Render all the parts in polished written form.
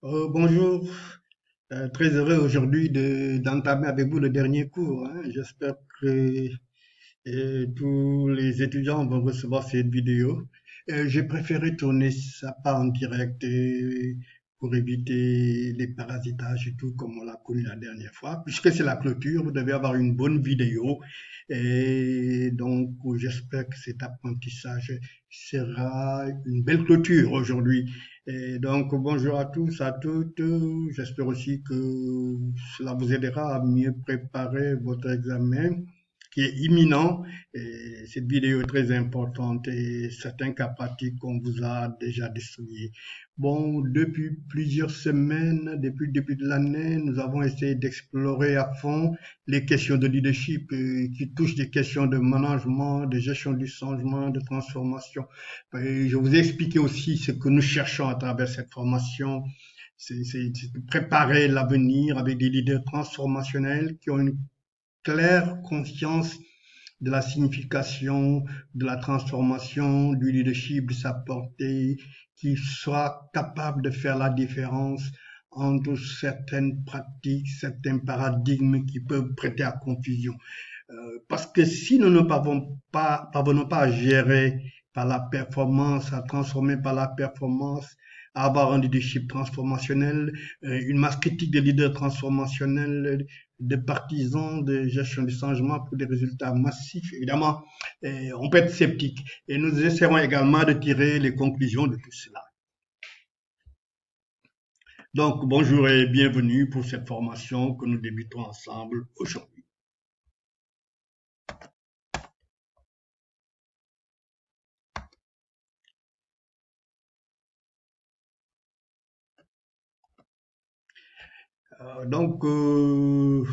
Bonjour, très heureux aujourd'hui d'entamer avec vous le dernier cours, hein. J'espère que tous les étudiants vont recevoir cette vidéo. J'ai préféré tourner ça pas en direct pour éviter les parasitages et tout comme on l'a connu la dernière fois. Puisque c'est la clôture, vous devez avoir une bonne vidéo. Et donc, j'espère que cet apprentissage sera une belle clôture aujourd'hui. Et donc, bonjour à tous, à toutes. J'espère aussi que cela vous aidera à mieux préparer votre examen qui est imminent. Et cette vidéo est très importante et certains cas pratiques qu'on vous a déjà distribués. Bon, depuis plusieurs semaines, depuis le début de l'année, nous avons essayé d'explorer à fond les questions de leadership qui touchent des questions de management, de gestion du changement, de transformation. Et je vous ai expliqué aussi ce que nous cherchons à travers cette formation. C'est de préparer l'avenir avec des leaders transformationnels qui ont une claire conscience de la signification, de la transformation, du leadership, de sa portée, qui soit capable de faire la différence entre certaines pratiques, certains paradigmes qui peuvent prêter à confusion. Parce que si nous ne parvenons pas à gérer par la performance, à transformer par la performance, à avoir un leadership transformationnel, une masse critique des leaders transformationnels, des partisans de gestion du changement pour des résultats massifs, évidemment, on peut être sceptique. Et nous essaierons également de tirer les conclusions de tout cela. Donc, bonjour et bienvenue pour cette formation que nous débutons ensemble aujourd'hui.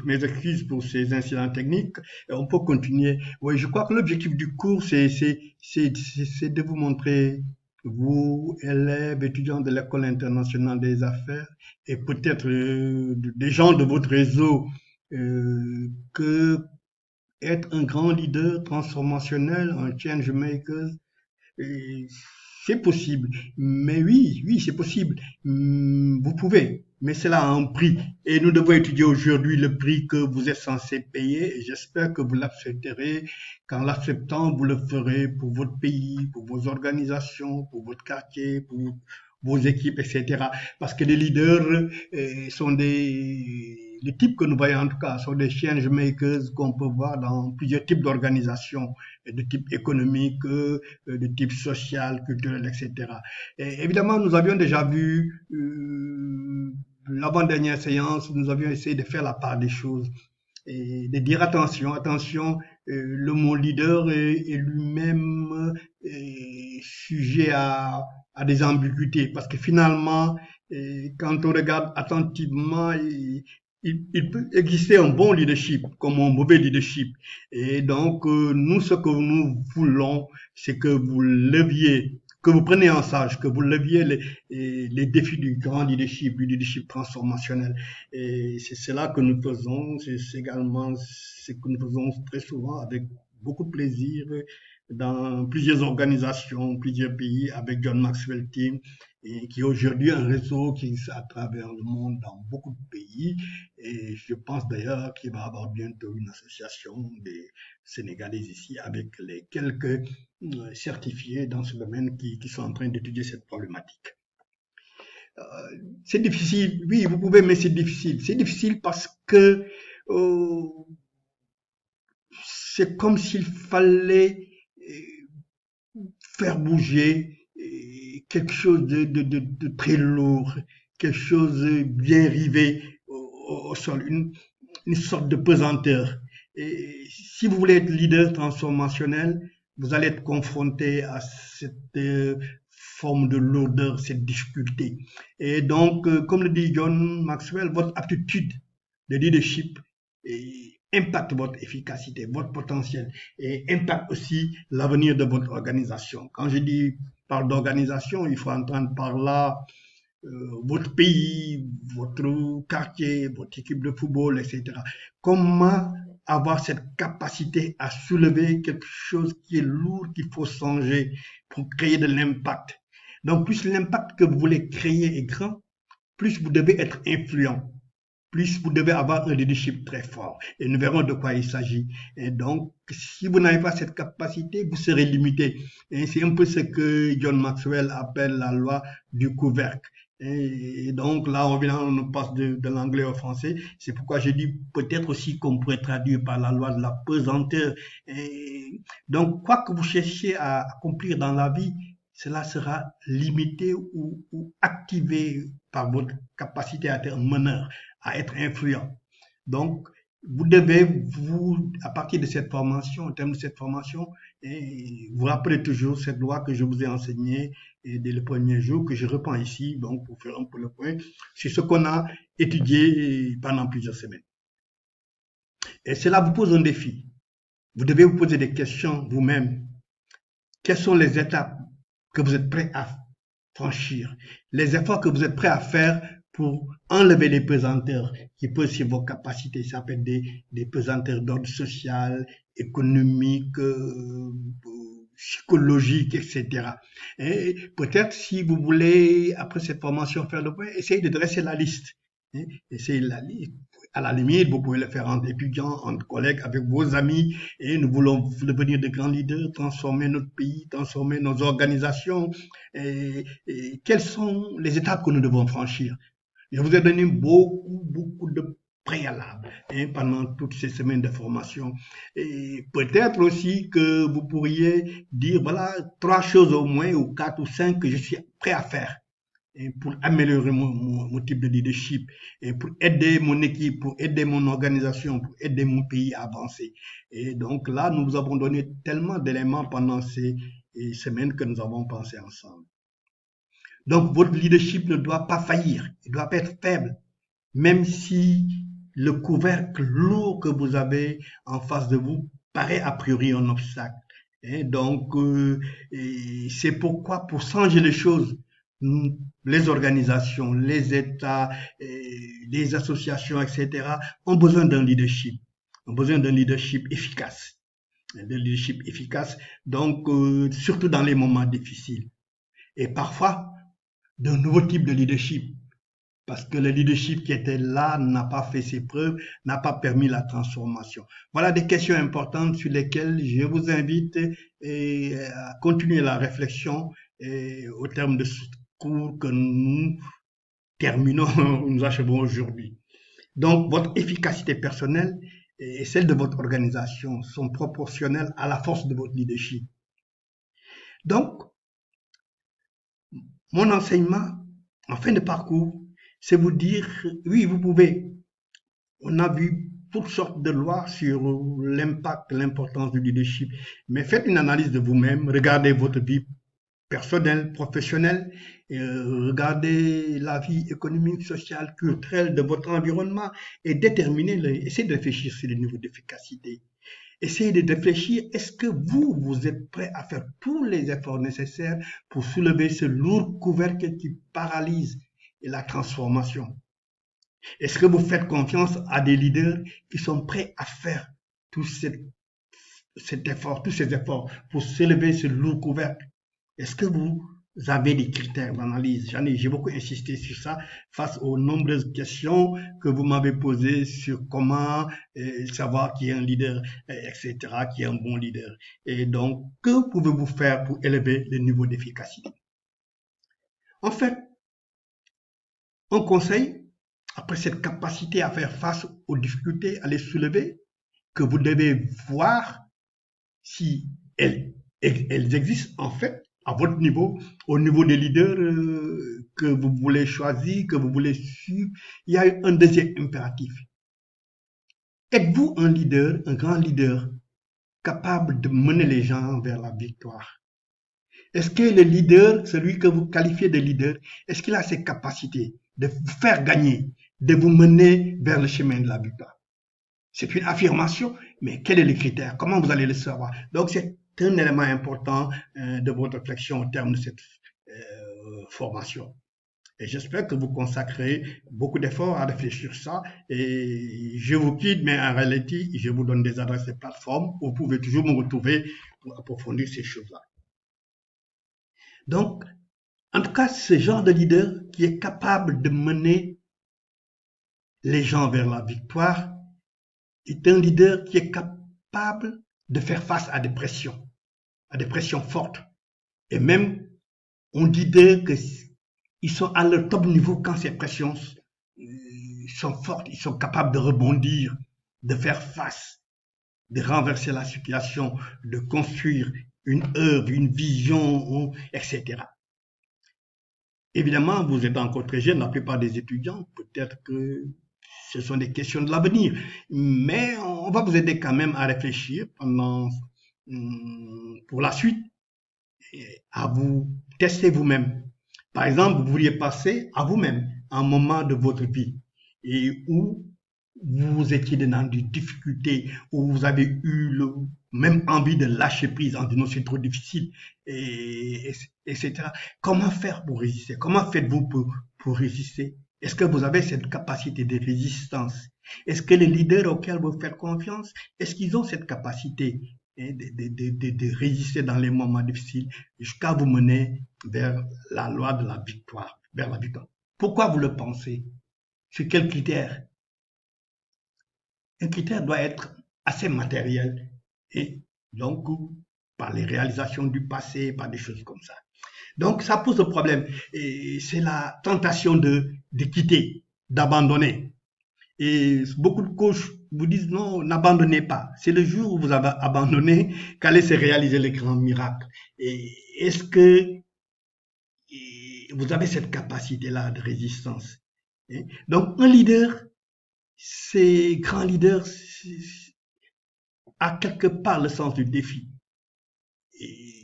Mes excuses pour ces incidents techniques. On peut continuer. Oui, je crois que l'objectif du cours, c'est de vous montrer, vous, élèves, étudiants de l'École internationale des affaires, et peut-être des gens de votre réseau, que être un grand leader transformationnel, un change maker, et c'est possible. Mais oui, oui, c'est possible. Vous pouvez, mais cela a un prix. Et nous devons étudier aujourd'hui le prix que vous êtes censé payer. Et j'espère que vous l'accepterez. Qu'en l'acceptant, vous le ferez pour votre pays, pour vos organisations, pour votre quartier, pour vos équipes, etc. Parce que les leaders sont les types que nous voyons en tout cas, sont des change makers qu'on peut voir dans plusieurs types d'organisations, de type économique, de type social, culturel, etc. Et évidemment, nous avions déjà vu l'avant-dernière séance, nous avions essayé de faire la part des choses et de dire attention, attention, le mot leader est lui-même sujet à des ambiguïtés parce que finalement, quand on regarde attentivement, il peut exister un bon leadership comme un mauvais leadership. Et donc, nous, ce que nous voulons, c'est que vous leviez, que vous preniez en charge, que vous leviez les défis du grand leadership, du leadership transformationnel. Et c'est cela que nous faisons, c'est également ce que nous faisons très souvent avec beaucoup de plaisir dans plusieurs organisations, plusieurs pays avec John Maxwell Team, et qui est aujourd'hui un réseau qui existe à travers le monde dans beaucoup de pays. Et je pense d'ailleurs qu'il va y avoir bientôt une association des Sénégalais ici avec les quelques certifiés dans ce domaine qui sont en train d'étudier cette problématique. Euh, c'est difficile, oui, vous pouvez, mais c'est difficile. C'est difficile parce que euh, c'est comme s'il fallait faire bouger quelque chose de très lourd, quelque chose de bien rivé au sol, une sorte de pesanteur. Et si vous voulez être leader transformationnel, vous allez être confronté à cette forme de lourdeur, cette difficulté. Et donc, comme le dit John Maxwell, votre aptitude de leadership impacte votre efficacité, votre potentiel et impacte aussi l'avenir de votre organisation. Quand je dis parle d'organisation, il faut entendre par là votre pays, votre quartier, votre équipe de football, etc. Comment avoir cette capacité à soulever quelque chose qui est lourd, qu'il faut changer pour créer de l'impact. Donc, plus l'impact que vous voulez créer est grand, plus vous devez être influent, plus vous devez avoir un leadership très fort. Et nous verrons de quoi il s'agit. Et donc, si vous n'avez pas cette capacité, vous serez limité. Et c'est un peu ce que John Maxwell appelle la loi du couvercle. Et donc là, on passe de l'anglais au français. C'est pourquoi je dis peut-être aussi qu'on pourrait traduire par la loi de la pesanteur. Et donc, quoi que vous cherchiez à accomplir dans la vie, cela sera limité ou activé par votre capacité à être un meneur, à être influent. Donc, vous devez, à partir de cette formation, au terme de cette formation, vous rappelez toujours cette loi que je vous ai enseignée dès le premier jour, que je reprends ici, donc pour faire un peu le point, sur ce qu'on a étudié pendant plusieurs semaines. Et cela vous pose un défi. Vous devez vous poser des questions vous-même. Quelles sont les étapes que vous êtes prêt à franchir, les efforts que vous êtes prêt à faire pour enlever les pesanteurs qui posent sur vos capacités. Ça peut être des pesanteurs d'ordre social, économique, psychologique, etc. Et peut-être si vous voulez, après cette formation, faire le point, essayez de dresser la liste. Essayez la liste. À la limite, vous pouvez le faire entre étudiants, entre collègues, avec vos amis, et nous voulons devenir de grands leaders, transformer notre pays, transformer nos organisations. Quelles sont les étapes que nous devons franchir? Je vous ai donné beaucoup de préalables pendant toutes ces semaines de formation. Et peut-être aussi que vous pourriez dire, voilà, 3 choses au moins, ou 4 ou 5 que je suis prêt à faire pour améliorer mon type de leadership, et pour aider mon équipe, pour aider mon organisation, pour aider mon pays à avancer. Et donc là, nous vous avons donné tellement d'éléments pendant ces semaines que nous avons pensé ensemble. Donc votre leadership ne doit pas faillir, il ne doit pas être faible, même si le couvercle lourd que vous avez en face de vous paraît a priori un obstacle. Et donc, c'est pourquoi, pour changer les choses, les organisations, les États, les associations, etc., ont besoin d'un leadership, ont besoin d'un leadership efficace, donc surtout dans les moments difficiles. Et parfois, d'un nouveau type de leadership, parce que le leadership qui était là n'a pas fait ses preuves, n'a pas permis la transformation. Voilà des questions importantes sur lesquelles je vous invite à continuer la réflexion au terme de ce cours que nous terminons, nous achevons aujourd'hui. Donc, votre efficacité personnelle et celle de votre organisation sont proportionnelles à la force de votre leadership. Donc, mon enseignement en fin de parcours, c'est vous dire, oui, vous pouvez. On a vu toutes sortes de lois sur l'impact, l'importance du leadership, mais faites une analyse de vous-même, regardez votre vie personnelle, professionnelle, regardez la vie économique, sociale, culturelle de votre environnement et essayez de réfléchir sur le niveau d'efficacité. Essayez de réfléchir, est-ce que vous êtes prêt à faire tous les efforts nécessaires pour soulever ce lourd couvercle qui paralyse la transformation? Est-ce que vous faites confiance à des leaders qui sont prêts à faire tout cet effort, tous ces efforts pour soulever ce lourd couvercle? Est-ce que vous avez des critères d'analyse? J'ai beaucoup insisté sur ça face aux nombreuses questions que vous m'avez posées sur comment savoir qui est un leader, etc., qui est un bon leader. Et donc, que pouvez-vous faire pour élever le niveau d'efficacité? En fait, un conseil, après cette capacité à faire face aux difficultés, à les soulever, que vous devez voir si elles existent en fait à votre niveau, au niveau des leaders que vous voulez choisir, que vous voulez suivre. Il y a un deuxième impératif. Êtes-vous un leader, un grand leader, capable de mener les gens vers la victoire? Est-ce que le leader, celui que vous qualifiez de leader, est-ce qu'il a ces capacités de vous faire gagner, de vous mener vers le chemin de la victoire? C'est une affirmation, mais quel est le critère? Comment vous allez le savoir? Donc, c'est un élément important de votre réflexion au terme de cette formation. Et j'espère que vous consacrez beaucoup d'efforts à réfléchir ça. Et je vous quitte, mais en réalité, je vous donne des adresses de plateformes où vous pouvez toujours me retrouver pour approfondir ces choses-là. Donc, En tout cas, ce genre de leader qui est capable de mener les gens vers la victoire est un leader qui est capable de faire face à des pressions fortes. Et même, on dit d'eux qu'ils sont à leur top niveau quand ces pressions sont fortes, ils sont capables de rebondir, de faire face, de renverser la situation, de construire une œuvre, une vision, etc. Évidemment, vous êtes encore très jeune, la plupart des étudiants, peut-être que ce sont des questions de l'avenir, mais on va vous aider quand même à réfléchir pour la suite, à vous tester vous-même. Par exemple, vous pourriez passer à vous-même un moment de votre vie et où vous étiez dans des difficultés, où vous avez eu même envie de lâcher prise en disant c'est trop difficile, etc. Comment faire pour résister? Comment faites-vous pour résister? Est-ce que vous avez cette capacité de résistance? Est-ce que les leaders auxquels vous faites confiance, est-ce qu'ils ont cette capacité de résister dans les moments difficiles jusqu'à vous mener vers la loi de la victoire, vers la victoire? Pourquoi vous le pensez? Sur quels critères? Un critère doit être assez matériel et donc par les réalisations du passé, par des choses comme ça. Donc ça pose le problème et c'est la tentation de quitter, d'abandonner. Et beaucoup de coachs vous disent non, n'abandonnez pas. C'est le jour où vous avez abandonné qu'allait se réaliser les grands miracles. Et est-ce que vous avez cette capacité-là de résistance? Donc un leader, ces grands leaders, a quelque part le sens du défi. Et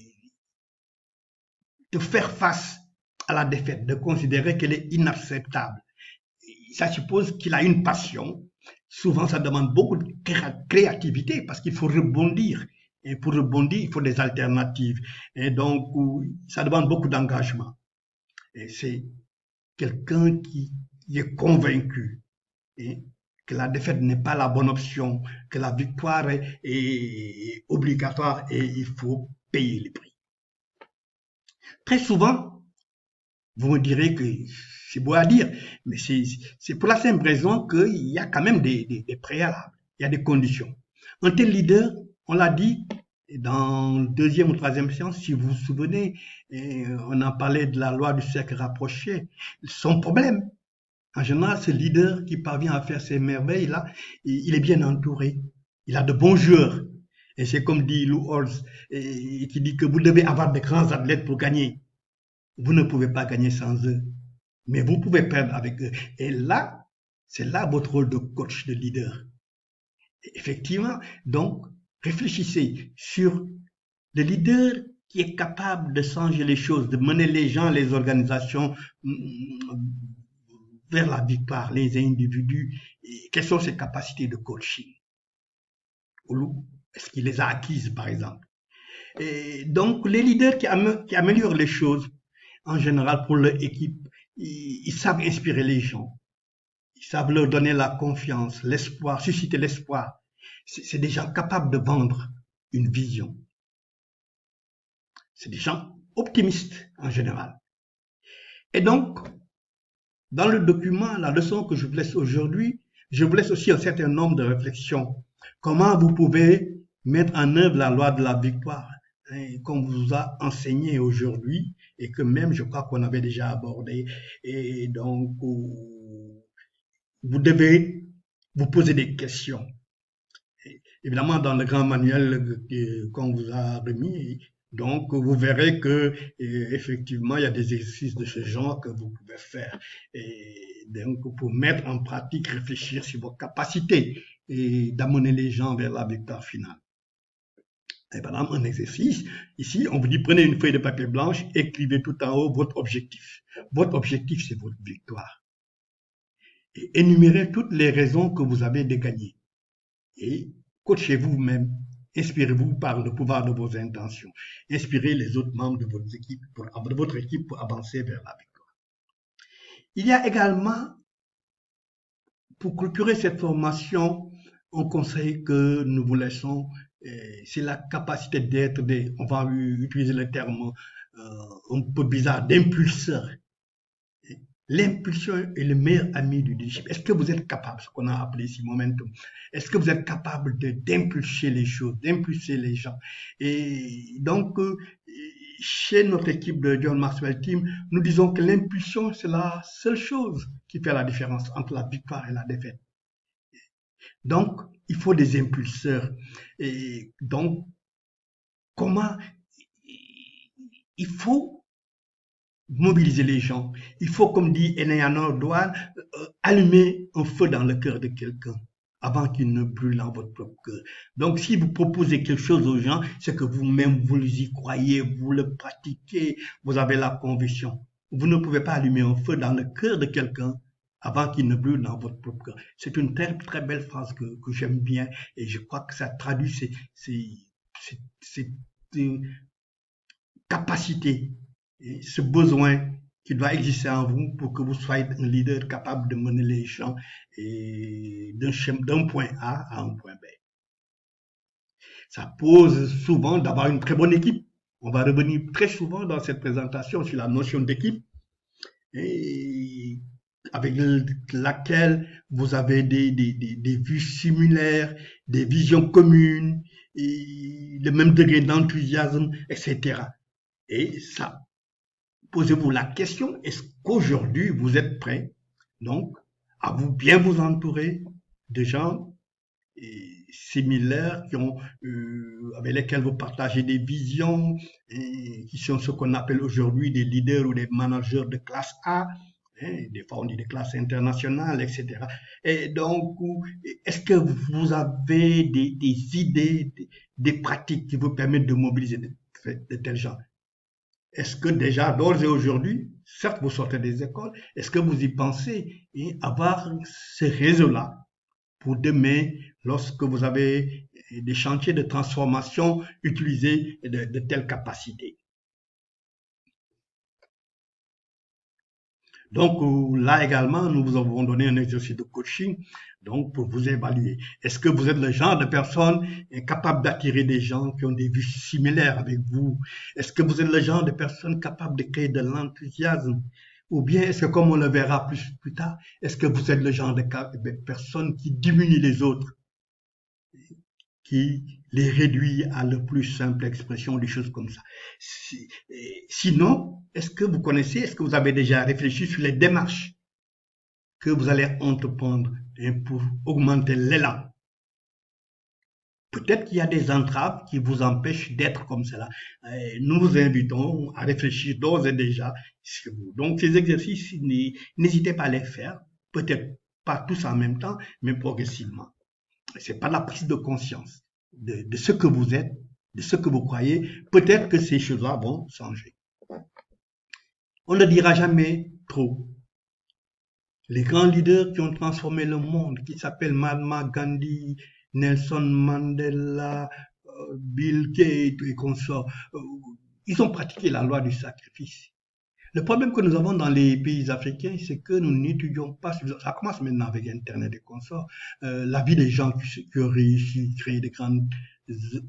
de faire face à la défaite, de considérer qu'elle est inacceptable. Ça suppose qu'il a une passion. Souvent, ça demande beaucoup de créativité parce qu'il faut rebondir. Et pour rebondir, il faut des alternatives. Et donc, ça demande beaucoup d'engagement. Et c'est quelqu'un qui est convaincu et que la défaite n'est pas la bonne option, que la victoire est obligatoire et il faut payer les prix. Très souvent, vous me direz que c'est beau à dire, mais c'est pour la simple raison qu'il y a quand même des préalables, il y a des conditions. Un tel leader, on l'a dit dans le deuxième ou troisième séance, si vous vous souvenez, on en parlait de la loi du cercle rapproché. Son problème, en général, ce leader qui parvient à faire ces merveilles-là, il est bien entouré. Il a de bons joueurs. Et c'est comme dit Lou Holtz, qui dit que vous devez avoir de grands athlètes pour gagner. Vous ne pouvez pas gagner sans eux, mais vous pouvez perdre avec eux. Et là, c'est là votre rôle de coach, de leader. Et effectivement, donc, réfléchissez sur le leader qui est capable de changer les choses, de mener les gens, les organisations vers la victoire, les individus. Et quelles sont ses capacités de coaching? Est-ce qu'il les a acquises, par exemple? Et donc, les leaders qui améliorent les choses, en général, pour leur équipe, ils savent inspirer les gens. Ils savent leur donner la confiance, l'espoir, susciter l'espoir. C'est des gens capables de vendre une vision. C'est des gens optimistes, en général. Et donc, dans le document, la leçon que je vous laisse aujourd'hui, je vous laisse aussi un certain nombre de réflexions. Comment vous pouvez mettre en œuvre la loi de la victoire, qu'on vous a enseigné aujourd'hui et que même je crois qu'on avait déjà abordé. Et donc, vous devez vous poser des questions. Évidemment, dans le grand manuel qu'on vous a remis, donc vous verrez que effectivement, il y a des exercices de ce genre que vous pouvez faire. Et donc, pour mettre en pratique, réfléchir sur vos capacités et d'amener les gens vers la victoire finale. Et par exemple, un exercice, ici, on vous dit prenez une feuille de papier blanche, écrivez tout en haut votre objectif. Votre objectif, c'est votre victoire. Et énumérez toutes les raisons que vous avez de gagner. Et coachez-vous vous-même. Inspirez-vous par le pouvoir de vos intentions. Inspirez les autres membres de votre équipe pour avancer vers la victoire. Il y a également, pour clôturer cette formation, un conseil que nous vous laissons, c'est la capacité d'être on va utiliser le terme un peu bizarre d'impulseur. L'impulsion est le meilleur ami du leadership. Est-ce que vous êtes capable, ce qu'on a appelé ici momentum, est-ce que vous êtes capable d'impulser les choses, d'impulser les gens? Et donc, chez notre équipe de John Maxwell Team, nous disons que l'impulsion, c'est la seule chose qui fait la différence entre la victoire et la défaite. Donc, il faut des impulseurs. Et donc, comment il faut mobiliser les gens. Il faut, comme dit Eleanor Douane, allumer un feu dans le cœur de quelqu'un avant qu'il ne brûle dans votre propre cœur. Donc, si vous proposez quelque chose aux gens, c'est que vous-même, vous y croyez, vous le pratiquez, vous avez la conviction. Vous ne pouvez pas allumer un feu dans le cœur de quelqu'un avant qu'il ne brûle dans votre propre cœur. C'est une très, très belle phrase que j'aime bien et je crois que ça traduit ces capacités et ce besoin qui doit exister en vous pour que vous soyez un leader capable de mener les gens d'un point A à un point B. Ça pose souvent d'avoir une très bonne équipe. On va revenir très souvent dans cette présentation sur la notion d'équipe avec laquelle vous avez des vues similaires, des visions communes, et le même degré d'enthousiasme, etc. Et ça, posez-vous la question, est-ce qu'aujourd'hui vous êtes prêt donc à bien vous entourer de gens similaires avec lesquels vous partagez des visions, qui sont ce qu'on appelle aujourd'hui des leaders ou des managers de classe A, des fois on dit de classe internationale, etc. Et donc, est-ce que vous avez des idées, des pratiques qui vous permettent de mobiliser de tels gens? Est-ce que déjà, d'ores et aujourd'hui, certes vous sortez des écoles, est-ce que vous y pensez avoir ce réseau-là pour demain, lorsque vous avez des chantiers de transformation, utiliser de telles capacités? Donc là également, nous vous avons donné un exercice de coaching donc pour vous évaluer. Est-ce que vous êtes le genre de personne capable d'attirer des gens qui ont des vues similaires avec vous? Est-ce que vous êtes le genre de personne capable de créer de l'enthousiasme? Ou bien est-ce que, comme on le verra plus tard, est-ce que vous êtes le genre de personne qui diminue les autres, qui les réduit à la plus simple expression, des choses comme ça? Sinon, est-ce que vous avez déjà réfléchi sur les démarches que vous allez entreprendre pour augmenter l'élan? Peut-être qu'il y a des entraves qui vous empêchent d'être comme cela. Nous vous invitons à réfléchir d'ores et déjà sur vous. Donc, ces exercices, n'hésitez pas à les faire. Peut-être pas tous en même temps, mais progressivement. C'est pas la prise de conscience de ce que vous êtes, de ce que vous croyez. Peut-être que ces choses-là vont changer. On ne dira jamais trop. Les grands leaders qui ont transformé le monde, qui s'appellent Mahatma Gandhi, Nelson Mandela, Bill Gates et consorts, ils ont pratiqué la loi du sacrifice. Le problème que nous avons dans les pays africains, c'est que nous n'étudions pas, ça commence maintenant avec Internet et consorts, la vie des gens qui ont réussi, créer des grandes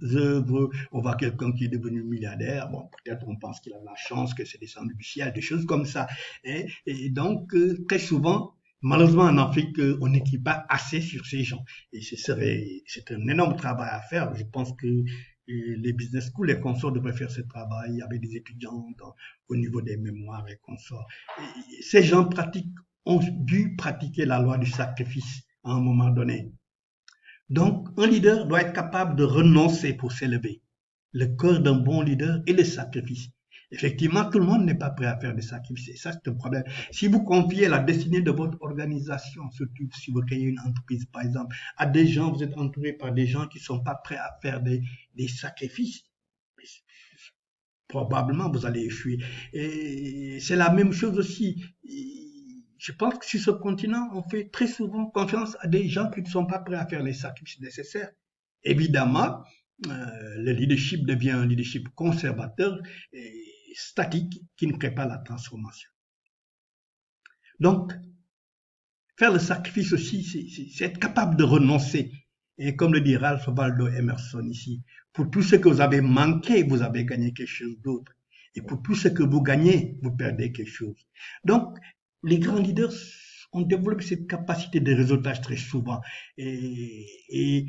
œuvres. On voit quelqu'un qui est devenu milliardaire, bon, peut-être on pense qu'il a la chance, que c'est descendu du ciel, des choses comme ça. Et donc, très souvent, malheureusement en Afrique, on n'écrit pas assez sur ces gens. Et c'est un énorme travail à faire. Je pense que les business schools, les consorts devraient faire ce travail avec des étudiants au niveau des mémoires et consorts. Et ces gens ont dû pratiquer la loi du sacrifice à un moment donné. Donc, un leader doit être capable de renoncer pour s'élever. Le cœur d'un bon leader est le sacrifice. Effectivement, tout le monde n'est pas prêt à faire des sacrifices. Et ça, c'est un problème. Si vous confiez la destinée de votre organisation, surtout si vous créez une entreprise, par exemple, à des gens, vous êtes entouré par des gens qui ne sont pas prêts à faire des sacrifices, probablement vous allez échouer. Et c'est la même chose aussi. Je pense que sur ce continent, on fait très souvent confiance à des gens qui ne sont pas prêts à faire les sacrifices nécessaires. Évidemment, le leadership devient un leadership conservateur et statique qui ne crée pas la transformation. Donc, faire le sacrifice aussi, c'est être capable de renoncer. Et comme le dit Ralph Waldo Emerson ici, pour tout ce que vous avez manqué, vous avez gagné quelque chose d'autre. Et pour tout ce que vous gagnez, vous perdez quelque chose. Donc, les grands leaders ont développé cette capacité de réseautage très souvent. Et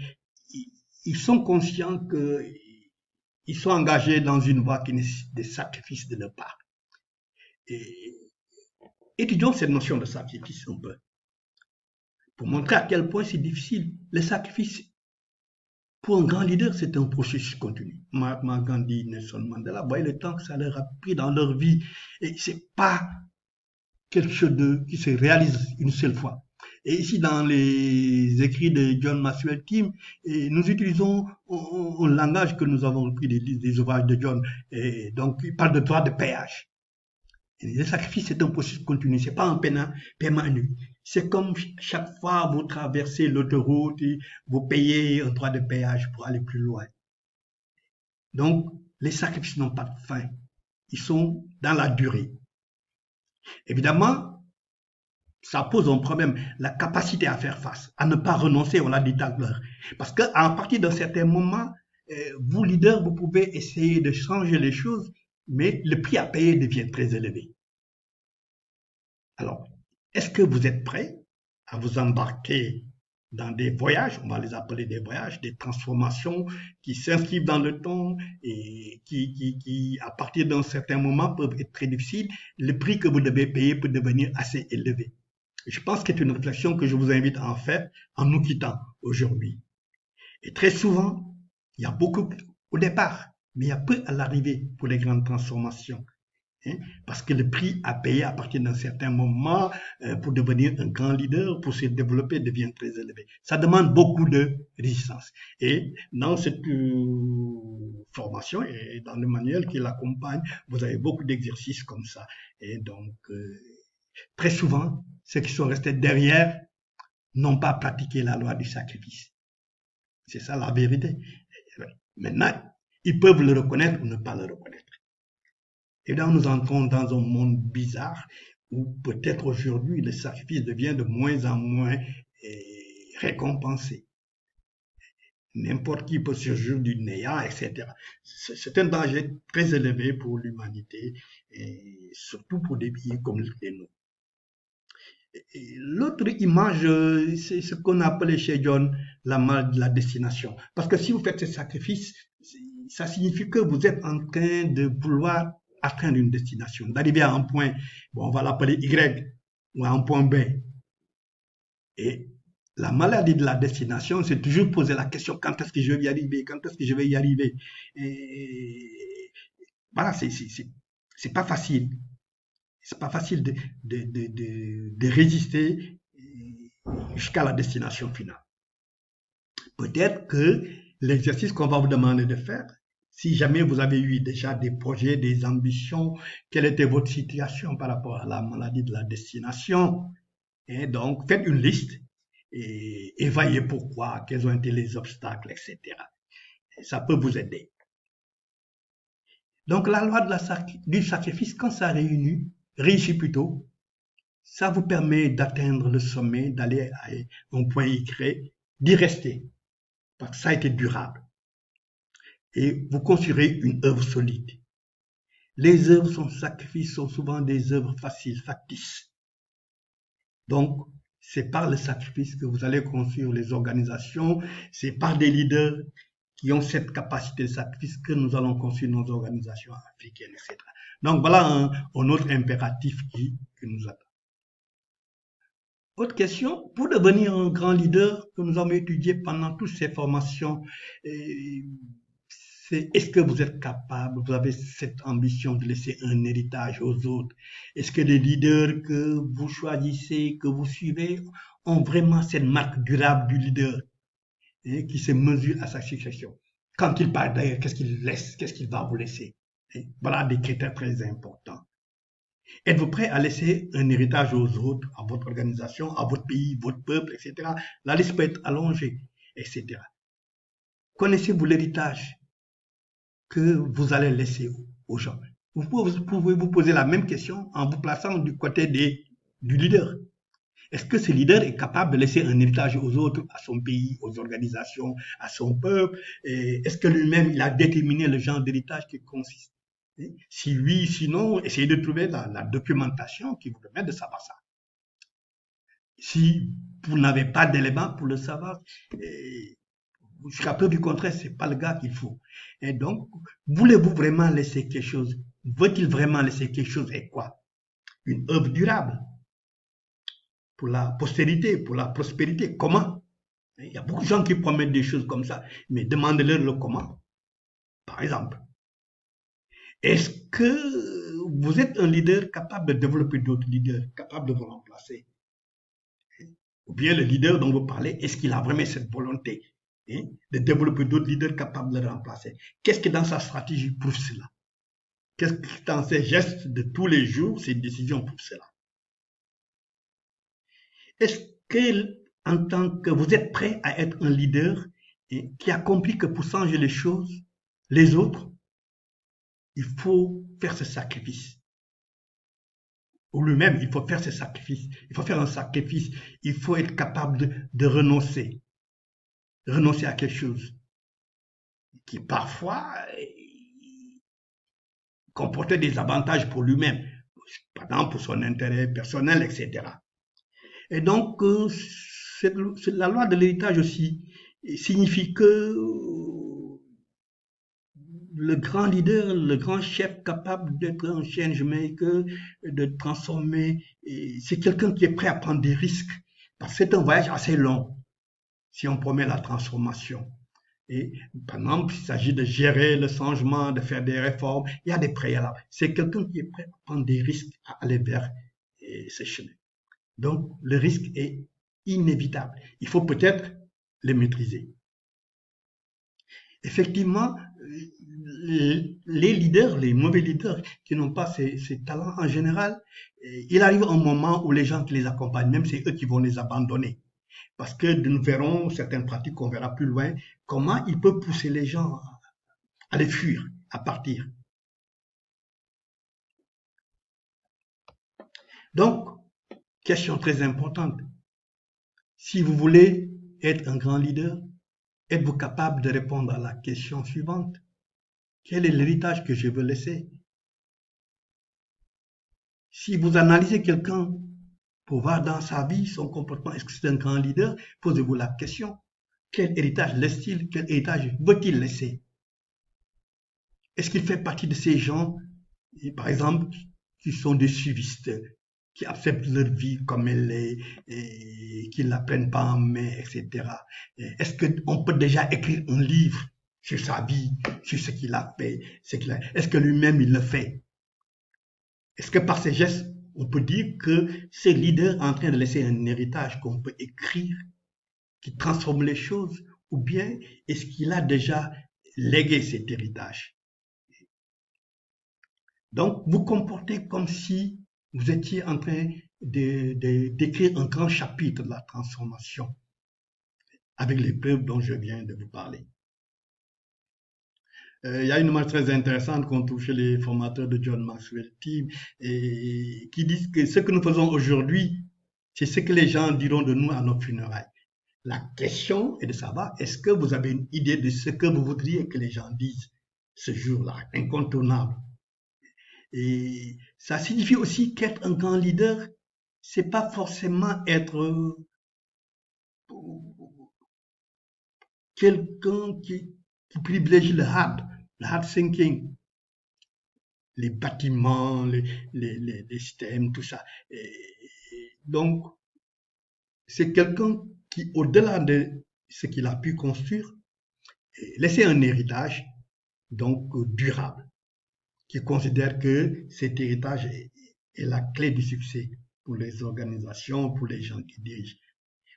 ils sont conscients qu'ils sont engagés dans une voie qui nécessite des sacrifices de leur part. Et étudions cette notion de sacrifice un peu, pour montrer à quel point c'est difficile. Le sacrifice, pour un grand leader, c'est un processus continu. Mahatma Gandhi, Nelson Mandela, voyez le temps que ça leur a pris dans leur vie. Et c'est pas quelque chose qui se réalise une seule fois. Et ici, dans les écrits de John Maxwell Tim, nous utilisons un langage que nous avons repris des ouvrages de John. Et donc, il parle de droit de péage. Et le sacrifice, c'est un processus continu. C'est pas un paiement annuel. C'est comme chaque fois vous traversez l'autoroute, vous payez un droit de péage pour aller plus loin. Donc, les sacrifices n'ont pas de fin. Ils sont dans la durée. Évidemment, ça pose un problème, la capacité à faire face, à ne pas renoncer, on l'a dit tout à l'heure. Parce qu'à partir d'un certain moment, vous, leaders, vous pouvez essayer de changer les choses, mais le prix à payer devient très élevé. Alors, est-ce que vous êtes prêts à vous embarquer dans des voyages, on va les appeler des voyages, des transformations qui s'inscrivent dans le temps et qui, à partir d'un certain moment, peuvent être très difficiles. Le prix que vous devez payer peut devenir assez élevé. Je pense que c'est une réflexion que je vous invite à en faire en nous quittant aujourd'hui. Et très souvent, il y a beaucoup au départ, mais il y a peu à l'arrivée pour les grandes transformations. Parce que le prix à payer à partir d'un certain moment pour devenir un grand leader, pour se développer, devient très élevé. Ça demande beaucoup de résistance. Et dans cette formation et dans le manuel qui l'accompagne, vous avez beaucoup d'exercices comme ça. Et donc, très souvent, ceux qui sont restés derrière n'ont pas pratiqué la loi du sacrifice. C'est ça la vérité. Maintenant, ils peuvent le reconnaître ou ne pas le reconnaître. Et là, nous entrons dans un monde bizarre où peut-être aujourd'hui le sacrifice devient de moins en moins récompensé. N'importe qui peut surgir du néant, etc. C'est un danger très élevé pour l'humanité et surtout pour des pays comme les nôtres. L'autre image, c'est ce qu'on appelle chez John la destination. Parce que si vous faites ce sacrifice, ça signifie que vous êtes en train de vouloir atteindre une destination, d'arriver à un point, bon, on va l'appeler Y, ou à un point B. Et la maladie de la destination, c'est toujours poser la question, quand est-ce que je vais y arriver, quand est-ce que je vais y arriver. Et voilà, c'est pas facile. C'est pas facile de résister jusqu'à la destination finale. Peut-être que l'exercice qu'on va vous demander de faire, si jamais vous avez eu déjà des projets, des ambitions, quelle était votre situation par rapport à la maladie de la destination, et donc faites une liste et voyez pourquoi, quels ont été les obstacles, etc. Et ça peut vous aider. Donc la loi du sacrifice, quand ça réussit plutôt, ça vous permet d'atteindre le sommet, d'aller à un point Y, d'y rester, parce que ça a été durable. Et vous construirez une œuvre solide. Les œuvres sans sacrifice sont souvent des œuvres faciles, factices. Donc, c'est par le sacrifice que vous allez construire les organisations, c'est par des leaders qui ont cette capacité de sacrifice que nous allons construire nos organisations africaines, etc. Donc, voilà un autre impératif qui nous attend. Autre question, pour devenir un grand leader que nous avons étudié pendant toutes ces formations, est-ce que vous êtes capable, vous avez cette ambition de laisser un héritage aux autres? Est-ce que les leaders que vous choisissez, que vous suivez, ont vraiment cette marque durable du leader qui se mesure à sa succession? Quand il part d'ailleurs, qu'est-ce qu'il laisse? Qu'est-ce qu'il va vous laisser? Voilà des critères très importants. Êtes-vous prêt à laisser un héritage aux autres, à votre organisation, à votre pays, votre peuple, etc. La liste peut être allongée, etc. Connaissez-vous l'héritage que vous allez laisser aux gens? Vous pouvez vous poser la même question en vous plaçant du côté du leader. Est-ce que ce leader est capable de laisser un héritage aux autres, à son pays, aux organisations, à son peuple? Est-ce que lui-même, il a déterminé le genre d'héritage qui consiste Si oui, sinon, essayez de trouver la documentation qui vous permet de savoir ça. Si vous n'avez pas d'éléments pour le savoir, jusqu'à preuve du contraire, c'est pas le gars qu'il faut. Et donc, voulez-vous vraiment laisser quelque chose? Veut-il vraiment laisser quelque chose et quoi? Une œuvre durable pour la postérité, pour la prospérité. Comment? Il y a beaucoup de gens qui promettent des choses comme ça, mais demandez-leur le comment. Par exemple, est-ce que vous êtes un leader capable de développer d'autres leaders, capable de vous remplacer? Ou bien le leader dont vous parlez, est-ce qu'il a vraiment cette volonté de développer d'autres leaders capables de le remplacer? Qu'est-ce que dans sa stratégie prouve cela? Qu'est-ce que dans ses gestes de tous les jours, ses décisions prouvent cela? Est-ce que, en tant que vous êtes prêt à être un leader qui a compris que pour changer les choses, les autres, il faut faire ce sacrifice. Ou lui-même, il faut faire ce sacrifice. Il faut faire un sacrifice. Il faut être capable de renoncer. Renoncer à quelque chose qui parfois comportait des avantages pour lui-même, par exemple pour son intérêt personnel, etc. Et donc, la loi de l'héritage aussi signifie que le grand leader, le grand chef capable d'être un change maker, de transformer, c'est quelqu'un qui est prêt à prendre des risques. Parce que c'est un voyage assez long si on promet la transformation. Et par exemple, il s'agit de gérer le changement, de faire des réformes, il y a des préalables. C'est quelqu'un qui est prêt à prendre des risques à aller vers ce chemin. Donc, le risque est inévitable. Il faut peut-être le maîtriser. Effectivement, les leaders, les mauvais leaders qui n'ont pas ces talents en général, il arrive un moment où les gens qui les accompagnent, même c'est eux qui vont les abandonner. Parce que nous verrons certaines pratiques qu'on verra plus loin, comment il peut pousser les gens à les fuir, à partir. Donc, question très importante. Si vous voulez être un grand leader, êtes-vous capable de répondre à la question suivante? Quel est l'héritage que je veux laisser? Si vous analysez quelqu'un pour voir dans sa vie, son comportement, est-ce que c'est un grand leader? Posez-vous la question. Quel héritage laisse-t-il? Quel héritage veut-il laisser? Est-ce qu'il fait partie de ces gens, par exemple, qui sont des suivistes, qui acceptent leur vie comme elle est, et qui ne la prennent pas en main, etc. Est-ce qu'on peut déjà écrire un livre sur sa vie, sur ce qu'il a fait, est-ce que lui-même il le fait? Est-ce que par ses gestes, on peut dire que c'est le leader en train de laisser un héritage qu'on peut écrire, qui transforme les choses, ou bien est-ce qu'il a déjà légué cet héritage? Donc, vous comportez comme si vous étiez en train d'écrire un grand chapitre de la transformation avec les preuves dont je viens de vous parler. Il y a une image très intéressante qu'on trouve chez les formateurs de John Maxwell Team et qui disent que ce que nous faisons aujourd'hui, c'est ce que les gens diront de nous à nos funérailles. La question est de savoir, est-ce que vous avez une idée de ce que vous voudriez que les gens disent ce jour-là, incontournable? Et ça signifie aussi qu'être un grand leader, c'est pas forcément être quelqu'un qui privilégie le hard thinking, les bâtiments, les systèmes, tout ça. Donc, c'est quelqu'un qui, au-delà de ce qu'il a pu construire, laisser un héritage, donc durable, qui considère que cet héritage est la clé du succès pour les organisations, pour les gens qui dirigent.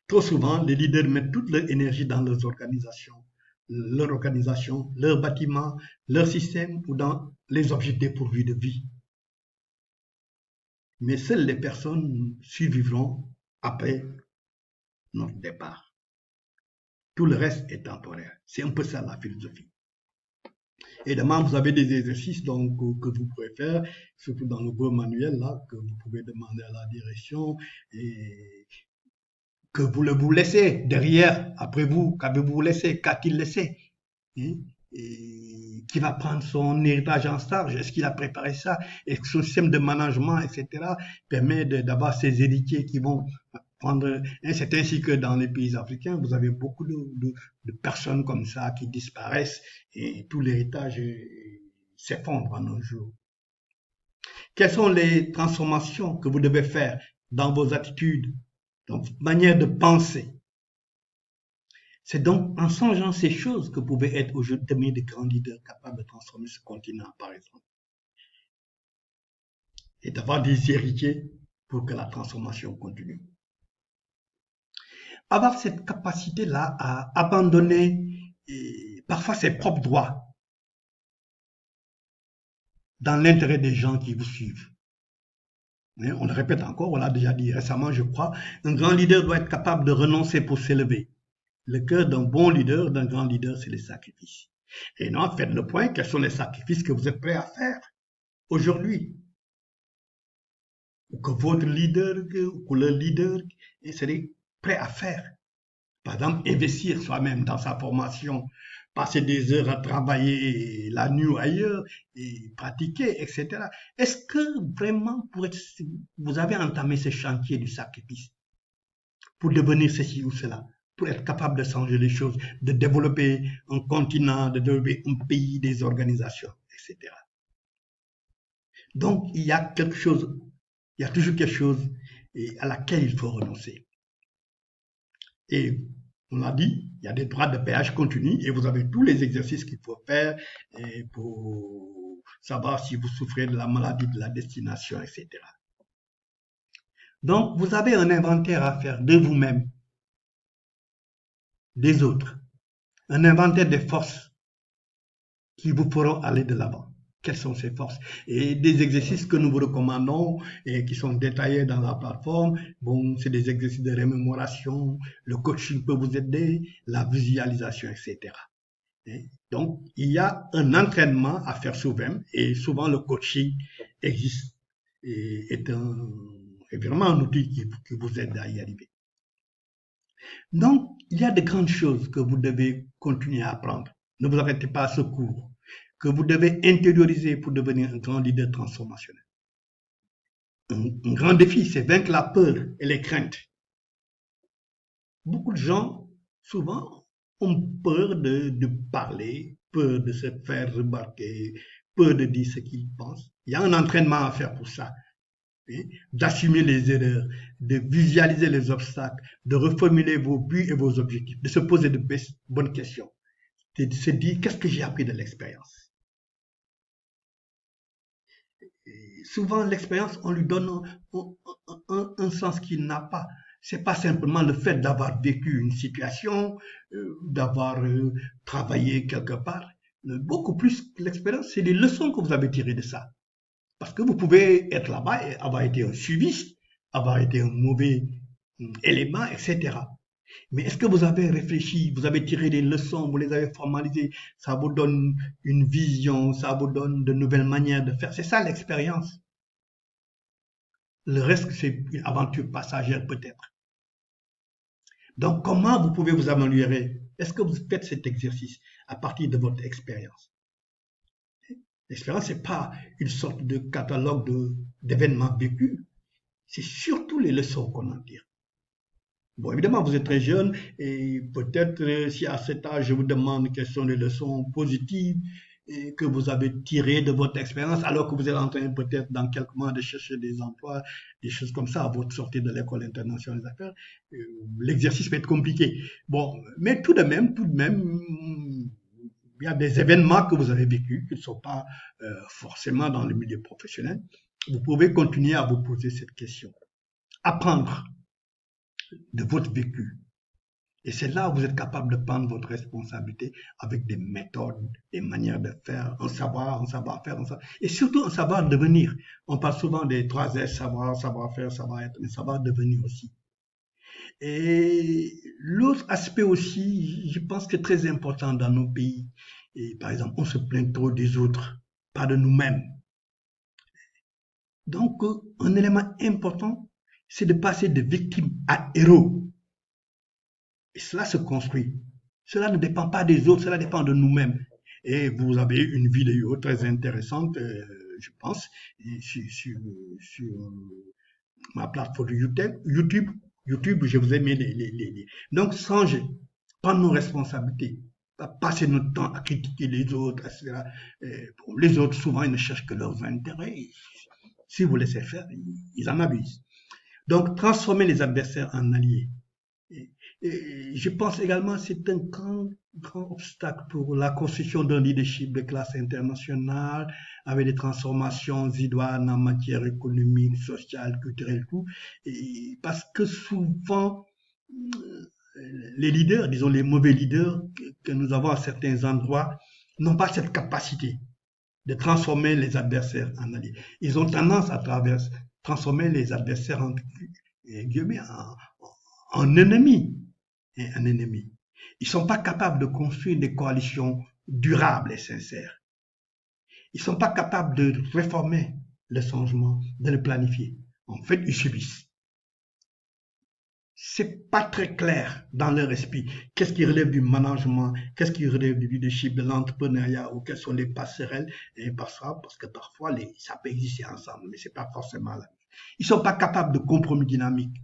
Trop souvent, les leaders mettent toute leur énergie dans leurs organisations, leur bâtiments, leur système ou dans les objets dépourvus de vie. Mais seules les personnes survivront après notre départ. Tout le reste est temporaire. C'est un peu ça la philosophie. Évidemment, vous avez des exercices donc, que vous pouvez faire, surtout dans le beau manuel là, que vous pouvez demander à la direction et que vous laissez derrière, après vous, qu'avez-vous laissé, qu'a-t-il laissé? qui va prendre son héritage en charge? Est-ce qu'il a préparé ça? Est-ce que son système de management, etc., permet d'avoir ces héritiers qui vont prendre... C'est ainsi que dans les pays africains, vous avez beaucoup de personnes comme ça qui disparaissent et tout l'héritage s'effondre en un jour. Quelles sont les transformations que vous devez faire dans vos attitudes, dans votre manière de penser? C'est donc en songeant ces choses que vous pouvez être aujourd'hui des grands leaders capables de transformer ce continent, par exemple, et d'avoir des héritiers pour que la transformation continue. Avoir cette capacité-là à abandonner parfois ses propres droits dans l'intérêt des gens qui vous suivent. Mais on le répète encore, on l'a déjà dit récemment, je crois, un grand leader doit être capable de renoncer pour s'élever. Le cœur d'un bon leader, d'un grand leader, c'est les sacrifices. Et non, faites le point, quels sont les sacrifices que vous êtes prêts à faire aujourd'hui? Ou que votre leader, ou le leader, serait prêt à faire. Par exemple, investir soi-même dans sa formation, passer des heures à travailler la nuit ou ailleurs, et pratiquer, etc. Est-ce que vraiment vous avez entamé ce chantier du sacrifice pour devenir ceci ou cela, pour être capable de changer les choses, de développer un continent, de développer un pays, des organisations, etc. Donc, il y a quelque chose, il y a toujours quelque chose à laquelle il faut renoncer. Et on l'a dit, il y a des droits de péage continu et vous avez tous les exercices qu'il faut faire pour savoir si vous souffrez de la maladie de la destination, etc. Donc, vous avez un inventaire à faire de vous-même, des autres, un inventaire des forces qui vous feront aller de l'avant. Quelles sont ces forces? Et des exercices que nous vous recommandons et qui sont détaillés dans la plateforme. Bon, c'est des exercices de remémoration, le coaching peut vous aider, la visualisation, etc. Et donc, il y a un entraînement à faire soi-même et souvent le coaching existe et est vraiment un outil qui vous aide à y arriver. Donc, il y a de grandes choses que vous devez continuer à apprendre. Ne vous arrêtez pas à ce cours, que vous devez intérioriser pour devenir un grand leader transformationnel. Un grand défi, c'est vaincre la peur et les craintes. Beaucoup de gens, souvent, ont peur de parler, peur de se faire remarquer, peur de dire ce qu'ils pensent. Il y a un entraînement à faire pour ça. D'assumer les erreurs, de visualiser les obstacles, de reformuler vos buts et vos objectifs, de se poser de bonnes questions, de se dire qu'est-ce que j'ai appris de l'expérience. Souvent, l'expérience, on lui donne un sens qu'il n'a pas. C'est pas simplement le fait d'avoir vécu une situation, d'avoir travaillé quelque part. Beaucoup plus que l'expérience, c'est les leçons que vous avez tirées de ça. Parce que vous pouvez être là-bas et avoir été un suiviste, avoir été un mauvais élément, etc. Mais est-ce que vous avez réfléchi, vous avez tiré des leçons, vous les avez formalisées, ça vous donne une vision, ça vous donne de nouvelles manières de faire. C'est ça l'expérience. Le reste, c'est une aventure passagère peut-être. Donc, comment vous pouvez vous améliorer? Est-ce que vous faites cet exercice à partir de votre expérience? L'expérience, ce n'est pas une sorte de catalogue d'événements vécus, c'est surtout les leçons qu'on en tire. Bon, évidemment, vous êtes très jeune et peut-être si à cet âge, je vous demande quelles sont les leçons positives que vous avez tirées de votre expérience, alors que vous êtes en train peut-être dans quelques mois de chercher des emplois, des choses comme ça, à votre sortie de l'école internationale des affaires, l'exercice peut être compliqué. Bon, mais tout de même, il y a des événements que vous avez vécus qui ne sont pas forcément dans le milieu professionnel. Vous pouvez continuer à vous poser cette question. Apprendre de votre vécu. Et c'est là où vous êtes capable de prendre votre responsabilité avec des méthodes, des manières de faire, un savoir-faire, et surtout un savoir devenir. On parle souvent des 3 S, savoir, savoir-faire, savoir-être, mais savoir devenir aussi. Et l'autre aspect aussi, je pense que très important dans nos pays, et par exemple, on se plaint trop des autres, pas de nous-mêmes. Donc, un élément important, c'est de passer de victime à héros. Et cela se construit. Cela ne dépend pas des autres, cela dépend de nous-mêmes. Et vous avez une vidéo très intéressante, je pense, sur ma plateforme YouTube, je vous ai mis Donc, changez, prendre nos responsabilités, pas passer notre temps à critiquer les autres, etc. Bon, les autres, souvent, ils ne cherchent que leurs intérêts. Si vous laissez faire, ils en abusent. Donc, transformer les adversaires en alliés. Et, et je pense également que c'est un grand obstacle pour la construction d'un leadership de classe internationale avec des transformations idoines en matière économique, sociale, culturelle, tout. Et parce que souvent, les leaders, disons les mauvais leaders que nous avons à certains endroits, n'ont pas cette capacité de transformer les adversaires en alliés. Ils ont tendance à transformer les adversaires en ennemis. Un ennemi. Ils ne sont pas capables de construire des coalitions durables et sincères. Ils ne sont pas capables de réformer le changement, de le planifier. En fait, ils subissent. C'est pas très clair dans leur esprit. Qu'est-ce qui relève du management, qu'est-ce qui relève du leadership, de l'entrepreneuriat, ou quelles sont les passerelles, et parce que parfois ça peut exister ensemble, mais c'est pas forcément là. Ils sont pas capables de compromis dynamique.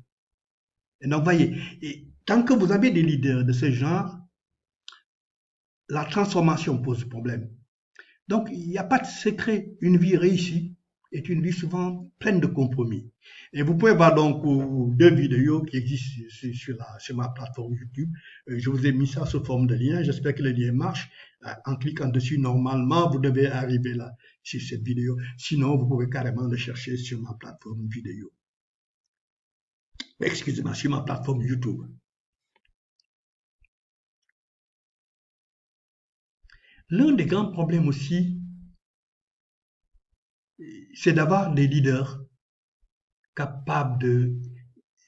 Et donc, voyez, et tant que vous avez des leaders de ce genre, la transformation pose problème. Donc, il n'y a pas de secret. Une vie réussie est une vie souvent pleine de compromis. Et vous pouvez voir donc deux vidéos qui existent sur ma plateforme YouTube. Je vous ai mis ça sous forme de lien. J'espère que le lien marche. En cliquant dessus, normalement, vous devez arriver là, sur cette vidéo. Sinon, vous pouvez carrément le chercher sur ma plateforme vidéo. Excusez-moi, sur ma plateforme YouTube. L'un des grands problèmes aussi, c'est d'avoir des leaders capables de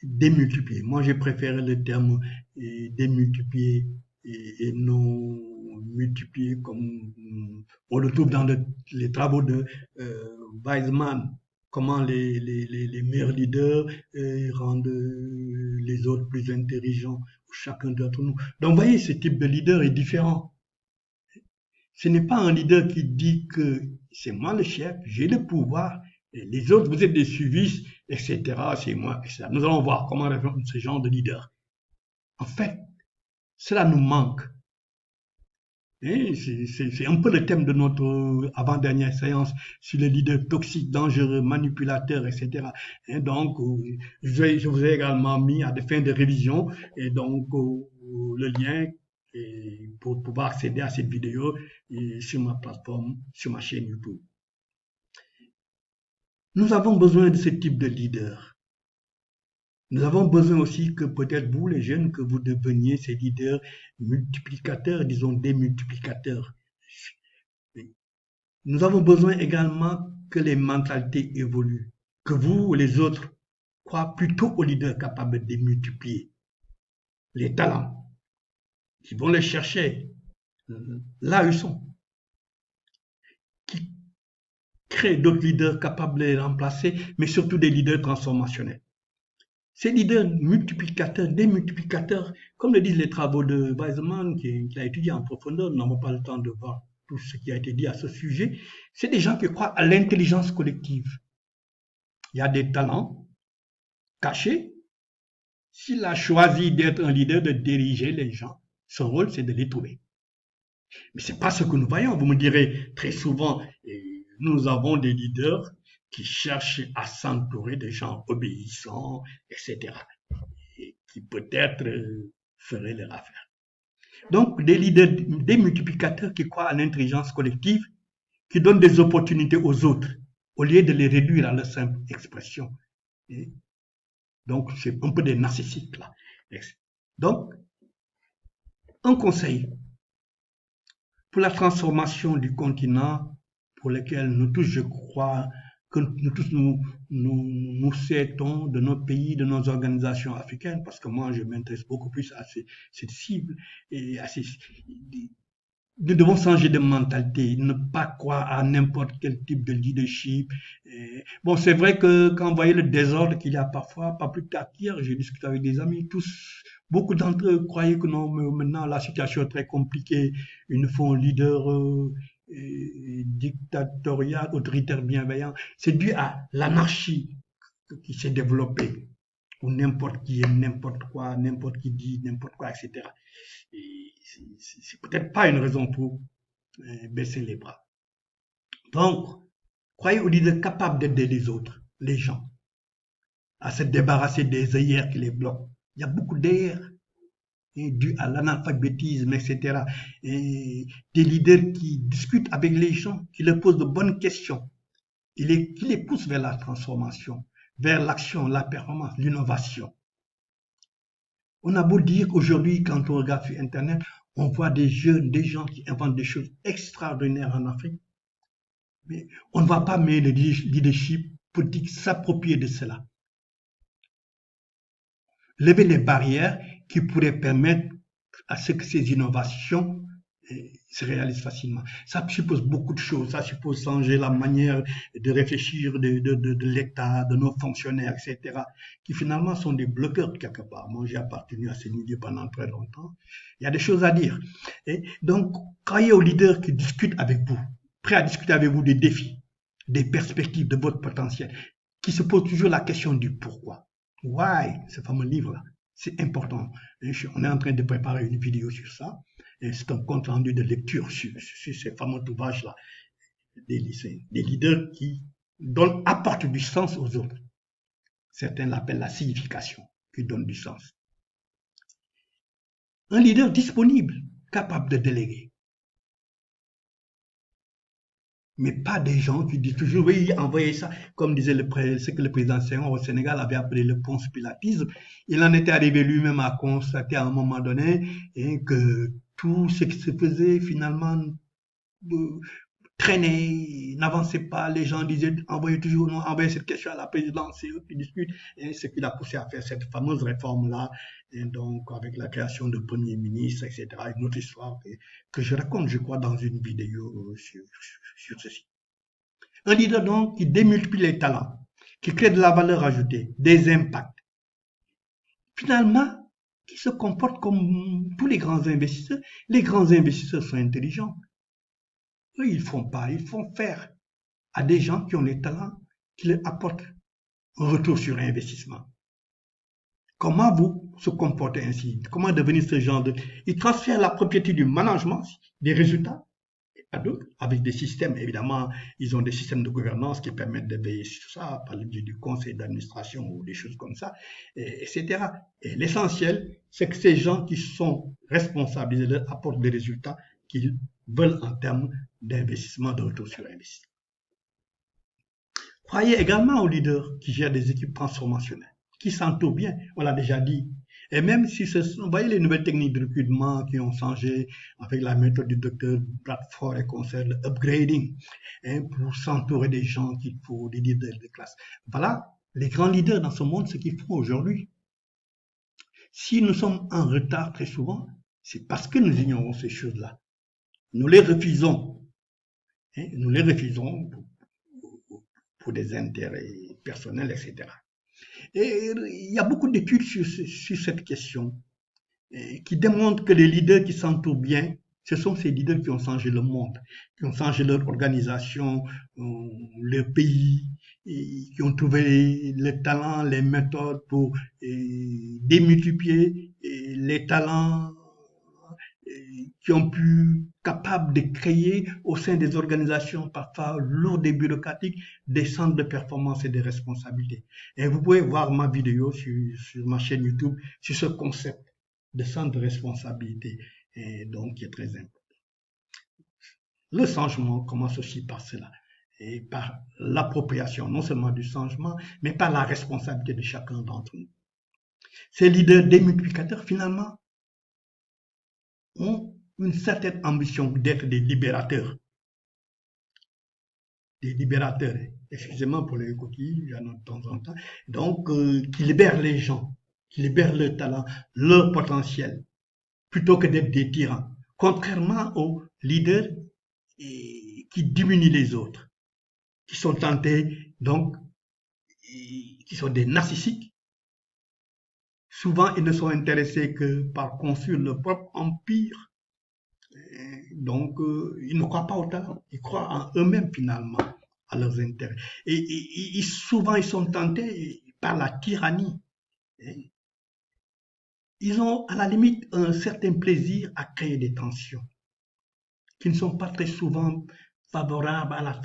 démultiplier. Moi, j'ai préféré le terme démultiplier et non multiplier comme on le trouve dans les travaux de Weizmann. Comment les meilleurs leaders rendent les autres plus intelligents, chacun d'entre nous. Donc, vous voyez, ce type de leader est différent. Ce n'est pas un leader qui dit que c'est moi le chef, j'ai le pouvoir, et les autres, vous êtes des suivistes, etc. C'est moi, etc. Nous allons voir comment répondre ce genre de leader. En fait, cela nous manque. C'est un peu le thème de notre avant-dernière séance sur les leaders toxiques, dangereux, manipulateurs, etc. Et donc, je vous ai également mis à des fins de révision et donc le lien pour pouvoir accéder à cette vidéo sur ma plateforme, sur ma chaîne YouTube. Nous avons besoin de ce type de leader. Nous avons besoin aussi que peut-être vous, les jeunes, que vous deveniez ces leaders multiplicateurs, disons démultiplicateurs. Nous avons besoin également que les mentalités évoluent, que vous, les autres, croient plutôt aux leaders capables de démultiplier les talents, qui vont les chercher là où ils sont, qui créent d'autres leaders capables de les remplacer, mais surtout des leaders transformationnels. Ces leaders multiplicateurs, démultiplicateurs, comme le disent les travaux de Weizmann, qui a étudié en profondeur, nous n'avons pas le temps de voir tout ce qui a été dit à ce sujet, c'est des gens qui croient à l'intelligence collective. Il y a des talents cachés. S'il a choisi d'être un leader, de diriger les gens, son rôle, c'est de les trouver. Mais ce n'est pas ce que nous voyons. Vous me direz très souvent, nous avons des leaders qui cherchent à s'entourer de gens obéissants, etc. Et qui peut-être feraient leur affaire. Donc, des leaders, des multiplicateurs qui croient à l'intelligence collective, qui donnent des opportunités aux autres, au lieu de les réduire à leur simple expression. Et donc, c'est un peu des narcissiques, là. Donc, un conseil pour la transformation du continent, pour lequel nous tous, je crois, que nous tous nous souhaitons de nos pays, de nos organisations africaines, parce que moi je m'intéresse beaucoup plus à cette cible et à nous devons changer de mentalité, ne pas croire à n'importe quel type de leadership. Bon, c'est vrai que quand vous voyez le désordre qu'il y a parfois, pas plus tard qu'hier, j'ai discuté avec des amis, tous, beaucoup d'entre eux croyaient que non, mais maintenant la situation est très compliquée, il nous faut un leader dictatorial, autoritaire, bienveillant. C'est dû à l'anarchie qui s'est développée, où n'importe qui aime n'importe quoi, n'importe qui dit n'importe quoi, etc. Et c'est peut-être pas une raison pour baisser les bras. Donc, croyez aux leaders capables d'aider les autres, les gens, à se débarrasser des œillères qui les bloquent. Il y a beaucoup d'œillères dû à l'analphabétisme, etc. Et des leaders qui discutent avec les gens, qui leur posent de bonnes questions, qui les poussent vers la transformation, vers l'action, la performance, l'innovation. On a beau dire qu'aujourd'hui, quand on regarde sur Internet, on voit des jeunes, des gens qui inventent des choses extraordinaires en Afrique, mais on ne va pas mettre le leadership politique s'approprier de cela. Lever les barrières qui pourraient permettre à ce que ces innovations se réalisent facilement. Ça suppose beaucoup de choses. Ça suppose changer la manière de réfléchir de l'État, de nos fonctionnaires, etc., qui finalement sont des bloqueurs quelque part. Moi, j'ai appartenu à ces milieux pendant très longtemps. Il y a des choses à dire. Et donc, croyez aux leaders qui discutent avec vous, prêts à discuter avec vous des défis, des perspectives, de votre potentiel, qui se posent toujours la question du pourquoi. Why, ce fameux livre-là, c'est important. On est en train de préparer une vidéo sur ça. C'est un compte rendu de lecture sur ces fameux ouvrages-là, des lycéens, des leaders qui apportent du sens aux autres. Certains l'appellent la signification, qui donne du sens. Un leader disponible, capable de déléguer. Mais pas des gens qui disent toujours, oui, envoyez ça, comme disait ce que le président Senghor au Sénégal avait appelé le conspiratisme. Il en était arrivé lui-même à constater à un moment donné que tout ce qui se faisait finalement traînait, n'avançait pas. Les gens disaient, envoyez toujours, non, envoyez cette question à la présidence, c'est eux qui discutent. Et ce qui l'a poussé à faire cette fameuse réforme-là, et donc avec la création de Premier ministre, etc. Une autre histoire que je raconte, je crois, dans une vidéo sur ceci. Un leader donc qui démultiplie les talents, qui crée de la valeur ajoutée, des impacts. Finalement, qui se comporte comme tous les grands investisseurs. Les grands investisseurs sont intelligents. Eux, ils font pas, ils font faire à des gens qui ont les talents, qui leur apportent un retour sur investissement. Comment vous se comportez ainsi? Comment devenir ce genre de... Ils transfèrent la propriété du management, des résultats, à d'autres, avec des systèmes. Évidemment, ils ont des systèmes de gouvernance qui permettent de veiller sur ça, par le biais du conseil d'administration ou des choses comme ça, etc. Et l'essentiel, c'est que ces gens qui sont responsables, ils leur apportent des résultats qu'ils veulent en termes d'investissement, de retour sur investissement. Croyez également aux leaders qui gèrent des équipes transformationnelles, qui s'entourent bien, on l'a déjà dit. Et même si vous voyez les nouvelles techniques de recrutement qui ont changé avec la méthode du docteur Bradford et conseil, le upgrading, pour s'entourer des gens qu'il faut, des leaders de classe. Voilà les grands leaders dans ce monde, ce qu'ils font aujourd'hui. Si nous sommes en retard très souvent, c'est parce que nous ignorons ces choses-là. Nous les refusons. Nous les refusons pour des intérêts personnels, etc. Et il y a beaucoup d'études sur cette question qui démontrent que les leaders qui s'entourent bien, ce sont ces leaders qui ont changé le monde, qui ont changé leur organisation, leur pays, qui ont trouvé les talents, les méthodes pour démultiplier les talents, qui ont pu capables de créer au sein des organisations parfois lourdes et bureaucratiques des centres de performance et de responsabilité. Et vous pouvez voir ma vidéo sur ma chaîne YouTube sur ce concept de centre de responsabilité, et donc qui est très important. Le changement commence aussi par cela, et par l'appropriation non seulement du changement, mais par la responsabilité de chacun d'entre nous. Ces leaders démultiplicateurs, finalement, ont une certaine ambition d'être des libérateurs. Des libérateurs, excusez-moi pour les coquilles, il y en a de temps en temps, donc qui libèrent les gens, qui libèrent leur talent, leur potentiel, plutôt que d'être des tyrans. contrairement aux leaders qui diminuent les autres, qui sont tentés, donc, qui sont des narcissiques. Souvent, ils ne sont intéressés que par construire leur propre empire. Donc, ils ne croient pas au talent, ils croient en eux-mêmes finalement, à leurs intérêts. Et souvent, ils sont tentés par la tyrannie. Ils ont à la limite un certain plaisir à créer des tensions qui ne sont pas très souvent favorables à la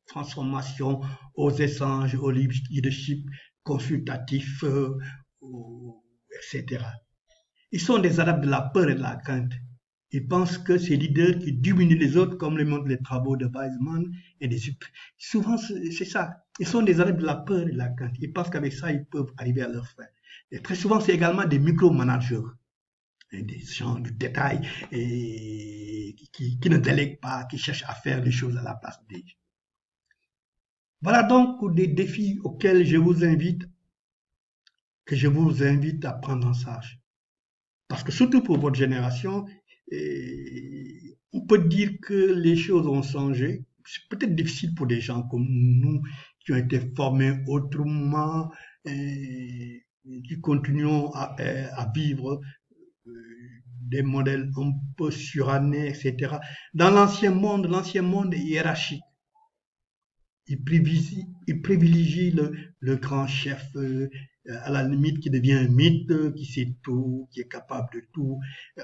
transformation, aux échanges, au leadership consultatif, etc. Ils sont des adeptes de la peur et de la crainte. Ils pensent que ces leaders qui diminuent les autres, comme le montrent les travaux de Weizmann et des autres. Souvent, c'est ça. Ils sont des adeptes de la peur et de la crainte. Ils pensent qu'avec ça, ils peuvent arriver à leurs fins. Et très souvent, c'est également des micro-managers, des gens du détail et qui ne délèguent pas, qui cherchent à faire les choses à la place des gens. Voilà donc des défis auxquels je vous invite à prendre en charge. Parce que surtout pour votre génération, on peut dire que les choses ont changé. C'est peut-être difficile pour des gens comme nous qui ont été formés autrement et qui continuons à vivre des modèles un peu surannés, etc. Dans l'ancien monde est hiérarchique. Il privilégie le grand chef, à la limite qui devient un mythe, qui sait tout, qui est capable de tout.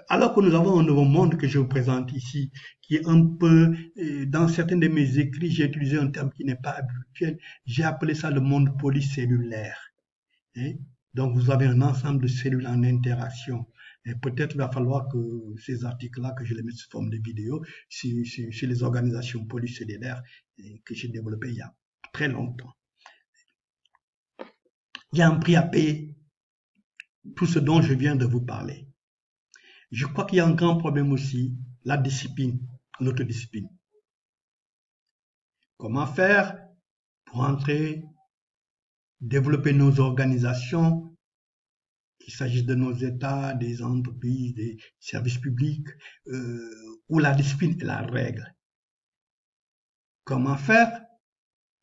Alors que nous avons un nouveau monde que je vous présente ici, qui est un peu, dans certains de mes écrits, j'ai utilisé un terme qui n'est pas habituel, j'ai appelé ça le monde polycellulaire. Hein. Donc vous avez un ensemble de cellules en interaction. Et peut-être il va falloir que ces articles-là, que je les mette sous forme de vidéo, sur les organisations polycellulaires que j'ai développées il y a très longtemps. Il y a un prix à payer, tout ce dont je viens de vous parler. Je crois qu'il y a un grand problème aussi, la discipline, l'autodiscipline. Comment faire pour développer nos organisations, qu'il s'agisse de nos États, des entreprises, des services publics, où la discipline est la règle. Comment faire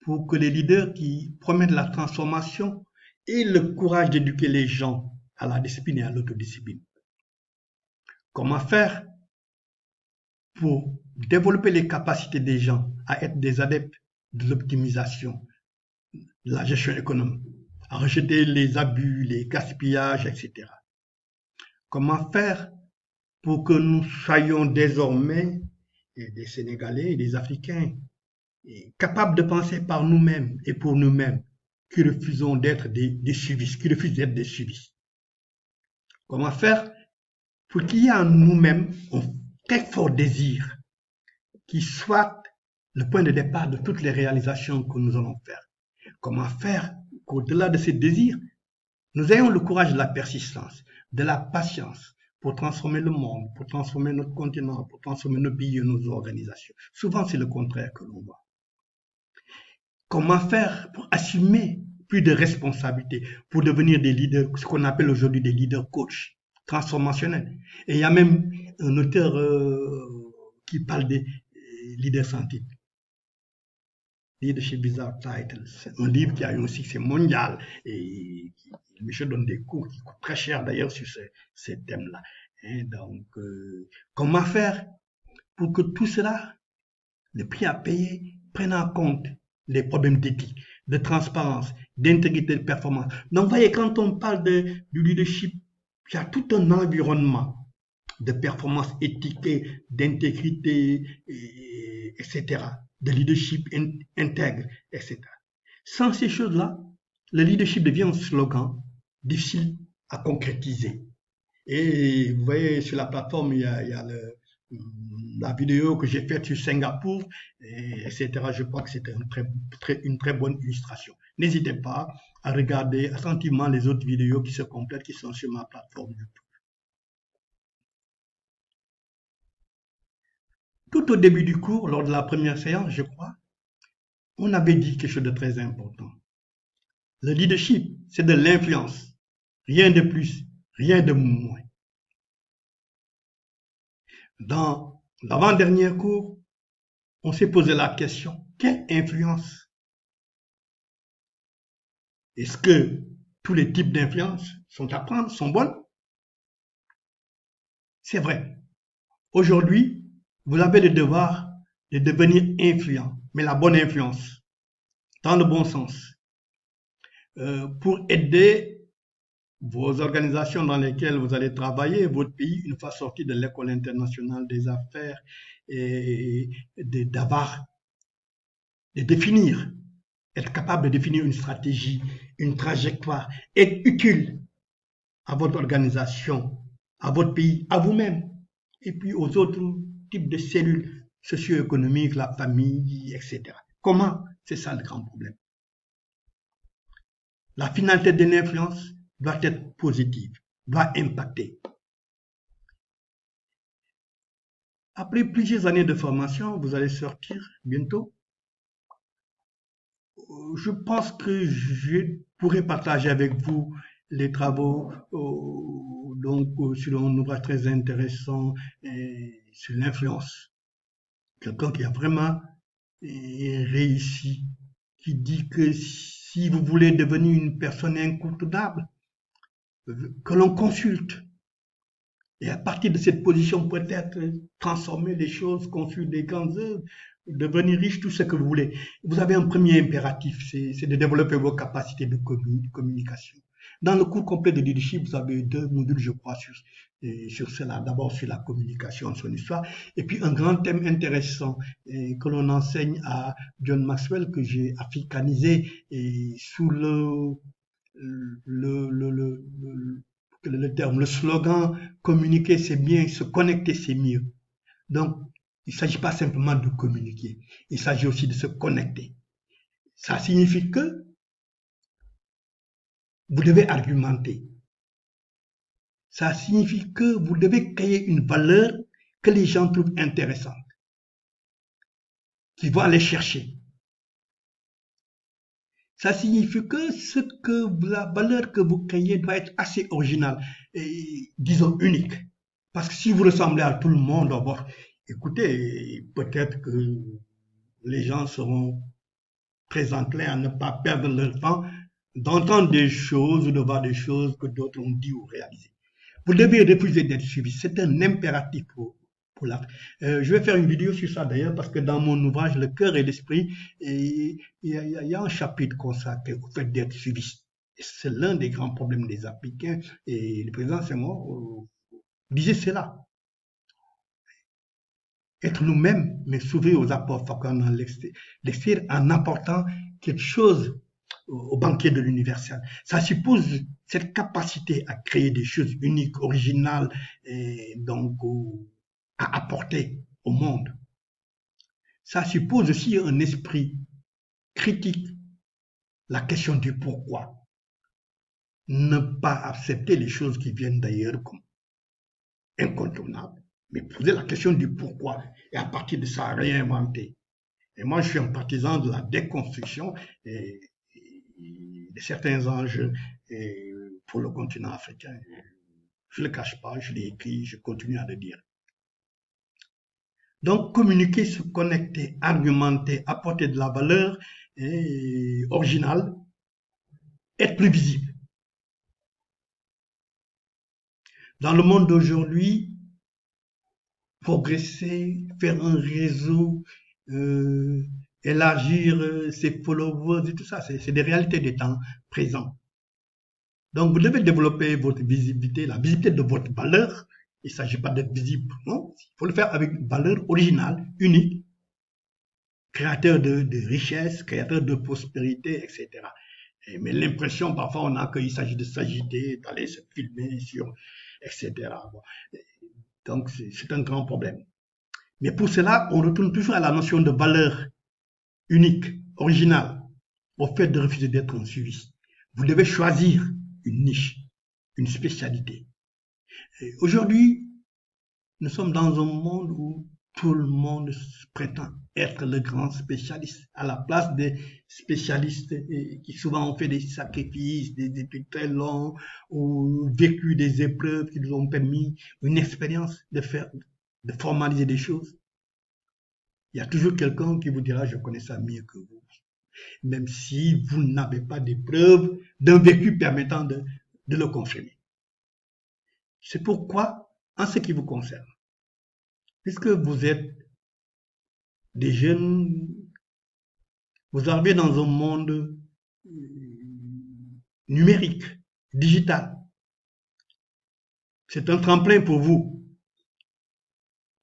pour que les leaders qui promettent la transformation aient le courage d'éduquer les gens à la discipline et à l'autodiscipline? Comment faire pour développer les capacités des gens à être des adeptes de l'optimisation, de la gestion économique, à rejeter les abus, les gaspillages, etc. Comment faire pour que nous soyons désormais des Sénégalais et des Africains capables de penser par nous-mêmes et pour nous-mêmes, qui refusons d'être des suivistes, qui refusent d'être des suivistes? Comment faire pour qu'il y ait en nous-mêmes un très fort désir qui soit le point de départ de toutes les réalisations que nous allons faire? Comment faire qu'au-delà de ces désirs, nous ayons le courage de la persistance, de la patience pour transformer le monde, pour transformer notre continent, pour transformer nos pays et nos organisations? Souvent, c'est le contraire que l'on voit. Comment faire pour assumer plus de responsabilités, pour devenir des leaders, ce qu'on appelle aujourd'hui des leaders coachs, transformationnels? Et il y a même un auteur qui parle des leaders scientifiques. Leadership Without Title. C'est un livre qui a eu un succès mondial et le monsieur donne des cours qui coûtent très cher d'ailleurs sur ces thèmes-là. Et donc, comment faire pour que tout cela, le prix à payer, prenne en compte les problèmes d'éthique, de transparence, d'intégrité de performance? Donc, vous voyez, quand on parle du leadership, il y a tout un environnement de performance éthique, d'intégrité, etc., de leadership intègre, etc. Sans ces choses-là, le leadership devient un slogan difficile à concrétiser. Et vous voyez, sur la plateforme, il y a la vidéo que j'ai faite sur Singapour, etc. Je crois que c'était une très bonne illustration. N'hésitez pas à regarder attentivement les autres vidéos qui se complètent, qui sont sur ma plateforme YouTube. Tout au début du cours, lors de la première séance, je crois, on avait dit quelque chose de très important. Le leadership, c'est de l'influence. Rien de plus, rien de moins. Dans l'avant-dernier cours, on s'est posé la question, quelle influence? Est-ce que tous les types d'influence sont à prendre, sont bonnes? C'est vrai. Aujourd'hui, vous avez le devoir de devenir influent, mais la bonne influence, dans le bon sens, pour aider vos organisations dans lesquelles vous allez travailler, votre pays, une fois sorti de l'école internationale des affaires, et d'avoir, de définir, être capable de définir une stratégie, une trajectoire, être utile à votre organisation, à votre pays, à vous-même, et puis aux autres types de cellules socio-économiques, la famille, etc. Comment? C'est ça le grand problème. La finalité d'une influence doit être positive, doit impacter. Après plusieurs années de formation, vous allez sortir bientôt. Je pense que je pourrais partager avec vous les travaux sur un ouvrage très intéressant sur l'influence. Quelqu'un qui a vraiment réussi, qui dit que si vous voulez devenir une personne incontournable, que l'on consulte. Et à partir de cette position, peut-être transformer les choses, construire des grandes œuvres, devenir riche, tout ce que vous voulez. Vous avez un premier impératif, c'est de développer vos capacités de communication. Dans le cours complet de leadership, vous avez deux modules, je crois, sur cela. D'abord sur la communication, son histoire, et puis un grand thème intéressant que l'on enseigne à John Maxwell, que j'ai africanisé sous le terme, le slogan communiquer c'est bien, se connecter c'est mieux. Donc, il ne s'agit pas simplement de communiquer, il s'agit aussi de se connecter. Ça signifie que vous devez argumenter. Ça signifie que vous devez créer une valeur que les gens trouvent intéressante, qu'ils vont aller chercher. Ça signifie que la valeur que vous créez doit être assez originale et, disons, unique. Parce que si vous ressemblez à tout le monde, écoutez, peut-être que les gens seront très enclins à ne pas perdre leur temps d'entendre des choses ou de voir des choses que d'autres ont dit ou réalisées. Vous devez refuser d'être suivi. C'est un impératif pour l'Afrique. Je vais faire une vidéo sur ça d'ailleurs parce que dans mon ouvrage Le cœur et l'esprit, il y a un chapitre consacré au fait d'être suivi. C'est l'un des grands problèmes des Africains et le président Senghor disait cela. Être nous-mêmes, mais s'ouvrir aux apports facultés dans l'extérieur en apportant quelque chose au banquier de l'universel. Ça suppose cette capacité à créer des choses uniques, originales, et donc à apporter au monde. Ça suppose aussi un esprit critique, la question du pourquoi. Ne pas accepter les choses qui viennent d'ailleurs comme incontournables, mais poser la question du pourquoi et à partir de ça réinventer. Et moi, je suis un partisan de la déconstruction et de certains enjeux pour le continent africain. Je ne le cache pas, je l'ai écrit, je continue à le dire. Donc, communiquer, se connecter, argumenter, apporter de la valeur originale, être plus visible. Dans le monde d'aujourd'hui, progresser, faire un réseau, élargir ses followers et tout ça, c'est des réalités des temps présents. Donc, vous devez développer votre visibilité, la visibilité de votre valeur. Il ne s'agit pas d'être visible, non. Il faut le faire avec une valeur originale, unique, créateur de richesse, créateur de prospérité, etc. Mais l'impression, parfois, on a qu'il s'agit de s'agiter, d'aller se filmer sur, etc. Donc, c'est un grand problème. Mais pour cela, on retourne toujours à la notion de valeur unique, originale, au fait de refuser d'être un suivi. Vous devez choisir une niche, une spécialité. Aujourd'hui, nous sommes dans un monde où tout le monde prétend être le grand spécialiste, à la place des spécialistes qui souvent ont fait des sacrifices, des études très longues, ou vécu des épreuves qui nous ont permis une expérience de faire de formaliser des choses, il y a toujours quelqu'un qui vous dira je connais ça mieux que vous, même si vous n'avez pas des preuves d'un vécu permettant de le confirmer. C'est pourquoi, en ce qui vous concerne, puisque vous êtes des jeunes, vous arrivez dans un monde numérique, digital. C'est un tremplin pour vous,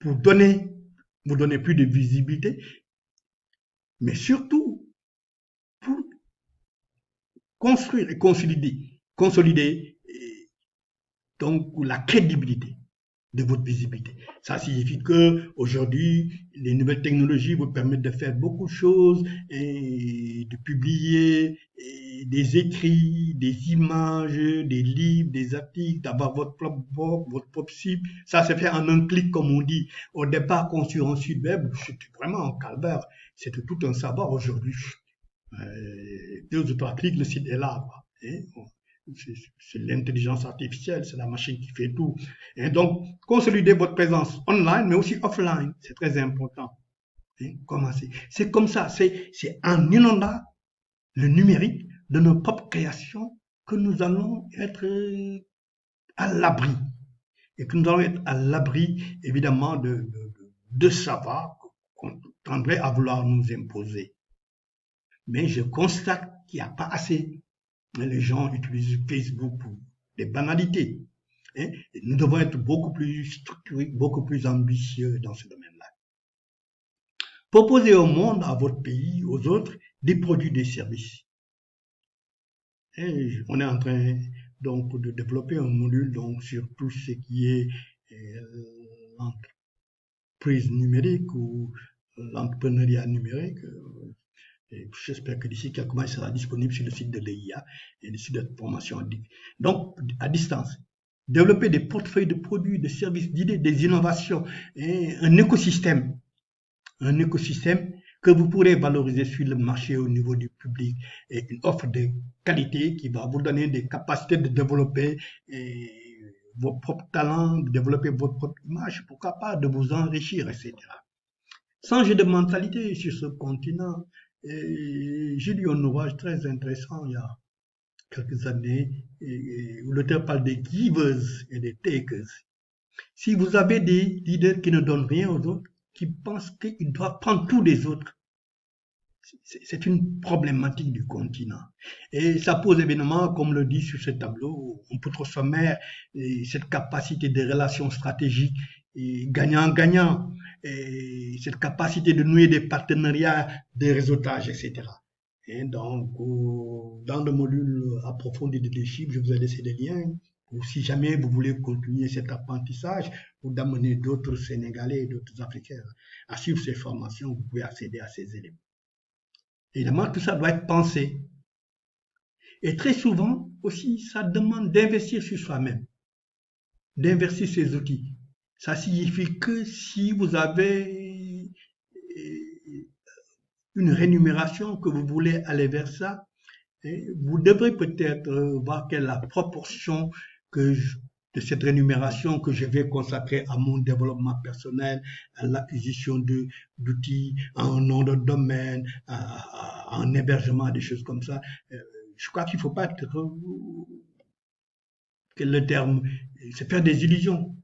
pour vous donner plus de visibilité, mais surtout pour construire et consolider donc la crédibilité de votre visibilité. Ça signifie que aujourd'hui, les nouvelles technologies vous permettent de faire beaucoup de choses et de publier des écrits, des images, des livres, des articles, d'avoir votre propre site. Ça se fait en un clic, comme on dit. Au départ, construire un site web, c'était vraiment un calvaire. C'était tout un savoir. Aujourd'hui, 2 ou 3 clics, le site est là. Hein. C'est l'intelligence artificielle, c'est la machine qui fait tout. Et donc, consolider votre présence online, mais aussi offline, c'est très important. Commencez. C'est comme ça, c'est en inondant le numérique de nos propres créations que nous allons être à l'abri. Et que nous allons être à l'abri, évidemment, de savoir qu'on tendrait à vouloir nous imposer. Mais je constate qu'il n'y a pas assez. Les gens utilisent Facebook pour des banalités. Nous devons être beaucoup plus structurés, beaucoup plus ambitieux dans ce domaine-là. Proposez au monde, à votre pays, aux autres, des produits, des services. Et on est en train donc de développer un module donc, sur tout ce qui est l'entreprise numérique ou l'entrepreneuriat numérique. J'espère que d'ici quelques mois, il sera disponible sur le site de l'EIA et le site de formation. Donc, à distance. Développer des portefeuilles de produits, de services, d'idées, des innovations, et un écosystème que vous pourrez valoriser sur le marché au niveau du public et une offre de qualité qui va vous donner des capacités de développer vos propres talents, de développer votre propre image, pourquoi pas, de vous enrichir, etc. Changer de mentalité sur ce continent. J'ai lu un ouvrage très intéressant il y a quelques années où l'auteur parle des givers et des takers. Si vous avez des leaders qui ne donnent rien aux autres, qui pensent qu'ils doivent prendre tous les autres, c'est une problématique du continent. Et ça pose évidemment, comme le dit sur ce tableau, un peu trop sommaire, cette capacité de relations stratégiques gagnant-gagnant, et cette capacité de nouer des partenariats, des réseautages, etc. Et donc, dans le module approfondi de leadership, je vous ai laissé des liens. Ou si jamais vous voulez continuer cet apprentissage ou d'amener d'autres Sénégalais et d'autres Africains à suivre ces formations, vous pouvez accéder à ces éléments. Évidemment, tout ça doit être pensé. Et très souvent aussi, ça demande d'investir sur soi-même, d'investir ses outils. Ça signifie que si vous avez une rémunération, que vous voulez aller vers ça, vous devrez peut-être voir quelle est la proportion de cette rémunération que je vais consacrer à mon développement personnel, à l'acquisition d'outils, à un nom de domaine, à un hébergement, des choses comme ça. Je crois qu'il ne faut pas être, quel est le terme, c'est faire des illusions.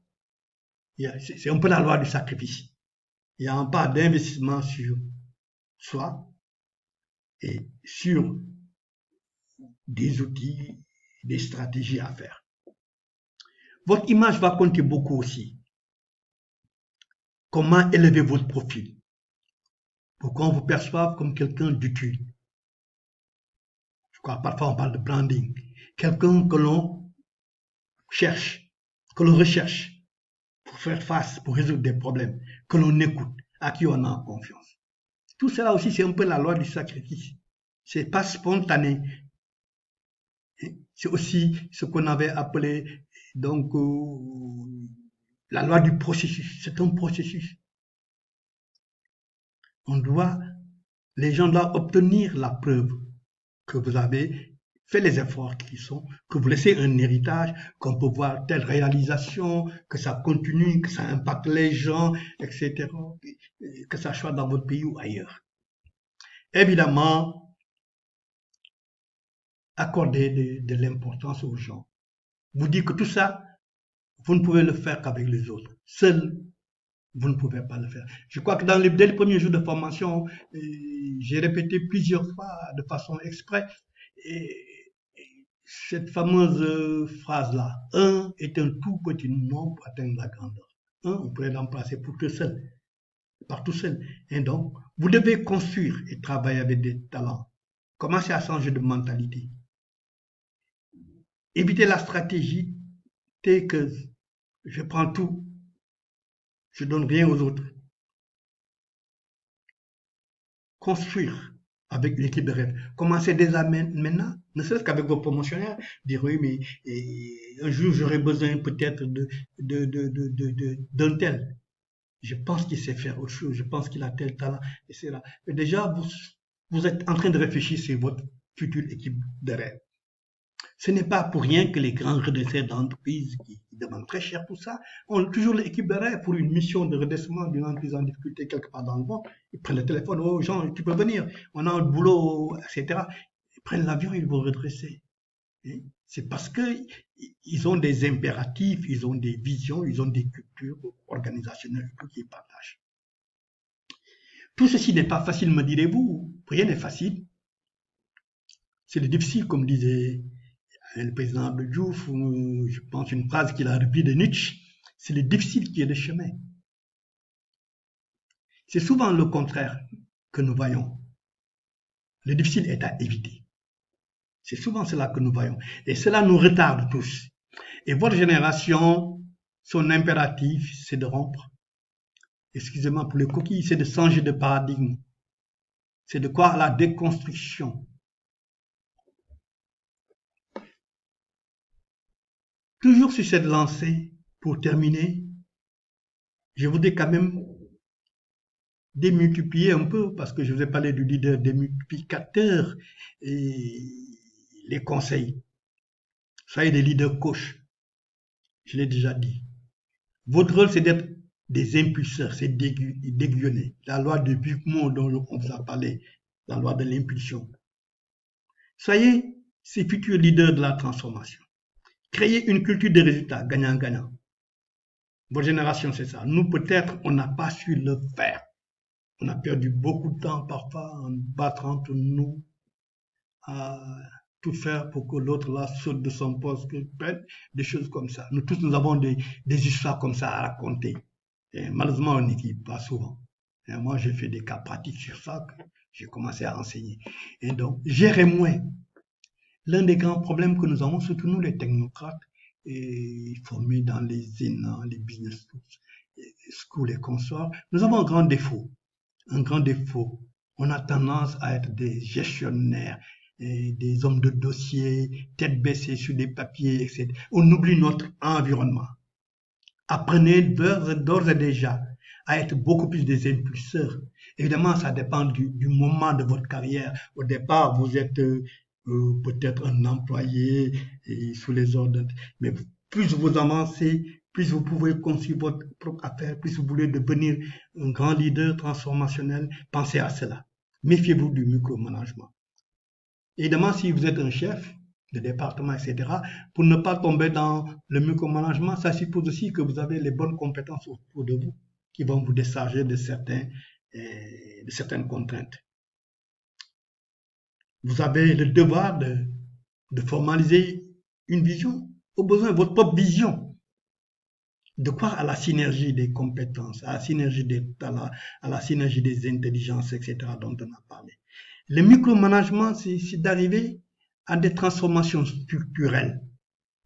C'est un peu la loi du sacrifice. Il y a un pas d'investissement sur soi et sur des outils, des stratégies à faire. Votre image va compter beaucoup aussi. Comment élever votre profil pour qu'on vous perçoive comme quelqu'un d'utile. Je crois parfois on parle de branding. Quelqu'un que l'on cherche, que l'on recherche pour faire face, pour résoudre des problèmes, que l'on écoute, à qui on a confiance. Tout cela aussi, c'est un peu la loi du sacrifice. C'est pas spontané. C'est aussi ce qu'on avait appelé donc la loi du processus. C'est un processus. Les gens doivent obtenir la preuve que vous avez faites les efforts qui sont, que vous laissez un héritage, qu'on peut voir telle réalisation, que ça continue, que ça impacte les gens, etc., que ça soit dans votre pays ou ailleurs. Évidemment, accordez de l'importance aux gens. Vous dites que tout ça, vous ne pouvez le faire qu'avec les autres. Seul, vous ne pouvez pas le faire. Je crois que dès les premiers jours de formation, j'ai répété plusieurs fois de façon exprès cette fameuse phrase-là. Un est un tout petit nombre pour atteindre la grandeur. Un, on pourrait l'emplacer pour tout seul, par tout seul. Et donc, vous devez construire et travailler avec des talents. Commencez à changer de mentalité. Évitez la stratégie telle que je prends tout, je donne rien aux autres. Construire avec l'équipe de rêve. Commencez déjà maintenant, ne serait-ce qu'avec vos promotionnaires, dire oui, mais un jour j'aurai besoin peut-être d'un tel. Je pense qu'il sait faire autre chose, je pense qu'il a tel talent, etc. Et déjà, vous êtes en train de réfléchir sur votre future équipe de rêve. Ce n'est pas pour rien que les grands redresseurs d'entreprises qui demandent très cher pour ça ont toujours l'équipe de rêve pour une mission de redressement d'une entreprise en difficulté quelque part dans le monde. Ils prennent le téléphone aux gens, tu peux venir, on a un boulot, etc. Ils prennent l'avion, ils vont redresser. C'est parce qu'ils ont des impératifs, ils ont des visions, ils ont des cultures organisationnelles qu'ils partagent. Tout ceci n'est pas facile, me direz-vous. Rien n'est facile. C'est difficile, comme disait le président Abdou Diouf, je pense une phrase qu'il a repris de Nietzsche, c'est le difficile qui est le chemin. C'est souvent le contraire que nous voyons. Le difficile est à éviter. C'est souvent cela que nous voyons. Et cela nous retarde tous. Et votre génération, son impératif, c'est de rompre. Excusez-moi pour les coquilles, c'est de changer de paradigme. C'est de quoi la déconstruction. Toujours sur cette lancée, pour terminer, je voudrais quand même démultiplier un peu, parce que je vous ai parlé du leader démultiplicateur et les conseils. Soyez des leaders coach. Je l'ai déjà dit. Votre rôle, c'est d'être des impulseurs, c'est d'aiguillonner. La loi de Buckmont dont on vous a parlé, la loi de l'impulsion. Soyez ces futurs leaders de la transformation. Créez une culture de résultats gagnant-gagnant. Votre génération, c'est ça. Nous, peut-être, on n'a pas su le faire. On a perdu beaucoup de temps parfois en battant entre nous à tout faire pour que l'autre là saute de son poste, des choses comme ça. Nous tous, nous avons des histoires comme ça à raconter. Et malheureusement, on n'y pas souvent. Et moi, j'ai fait des cas pratiques sur ça que j'ai commencé à enseigner. Et donc, gérer moins. L'un des grands problèmes que nous avons, surtout nous les technocrates, et formés dans les ENA, les business schools et consorts, nous avons un grand défaut. Un grand défaut. On a tendance à être des gestionnaires, des hommes de dossier, tête baissée sur des papiers, etc. On oublie notre environnement. Apprenez d'ores et déjà à être beaucoup plus des impulseurs. Évidemment, ça dépend du moment de votre carrière. Au départ, vous êtes peut-être un employé sous les ordres. Mais plus vous avancez, plus vous pouvez construire votre propre affaire, plus vous voulez devenir un grand leader transformationnel, pensez à cela. Méfiez-vous du micromanagement. Évidemment, si vous êtes un chef de département, etc., pour ne pas tomber dans le micromanagement, ça suppose aussi que vous avez les bonnes compétences autour de vous qui vont vous décharger de certaines contraintes. Vous avez le devoir de formaliser une vision, au besoin votre propre vision. De croire à la synergie des compétences, à la synergie des talents, à la synergie des intelligences, etc., dont on a parlé. Le micromanagement, c'est d'arriver à des transformations structurelles,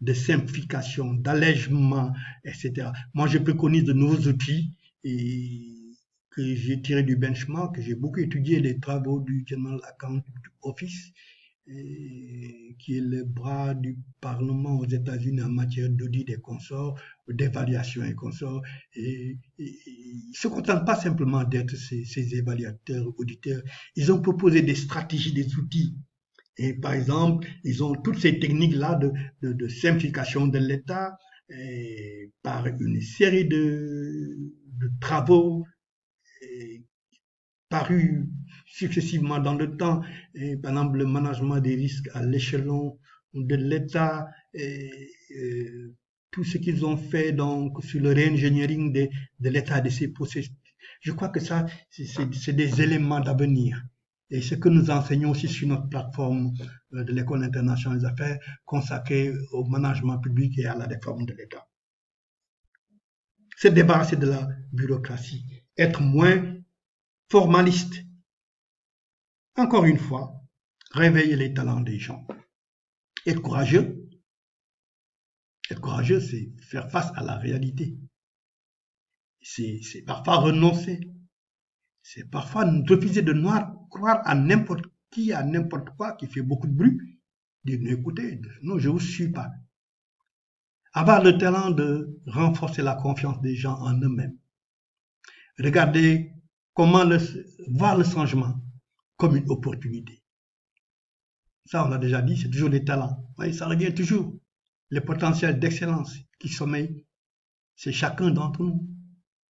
de simplification, d'allègement, etc. Moi, je préconise de nouveaux outils que j'ai tirés du benchmark, que j'ai beaucoup étudié les travaux du General Account Office, qui est le bras du Parlement aux États-Unis en matière d'audit des consorts, d'évaluation et consorts. Et ils ne se contentent pas simplement d'être ces évaluateurs, auditeurs. Ils ont proposé des stratégies, des outils Et par exemple, ils ont toutes ces techniques-là de simplification de l'État par une série de travaux parus successivement dans le temps. Et par exemple, le management des risques à l'échelon de l'État, tout ce qu'ils ont fait donc sur le réengineering de l'État de ces processus. Je crois que ça, c'est des éléments d'avenir. Et ce que nous enseignons aussi sur notre plateforme de l'École internationale des affaires consacrée au management public et à la réforme de l'État. Se débarrasser de la bureaucratie, être moins formaliste. Encore une fois, réveiller les talents des gens. Être courageux. Être courageux, c'est faire face à la réalité. C'est parfois renoncer. C'est parfois refuser de croire à n'importe qui, à n'importe quoi qui fait beaucoup de bruit. Dire, écoutez, non, je ne vous suis pas. Avoir le talent de renforcer la confiance des gens en eux-mêmes. Regardez voir le changement comme une opportunité. Ça, on l'a déjà dit, c'est toujours les talents. Oui, ça revient toujours. Le potentiel d'excellence qui sommeille, c'est chacun d'entre nous.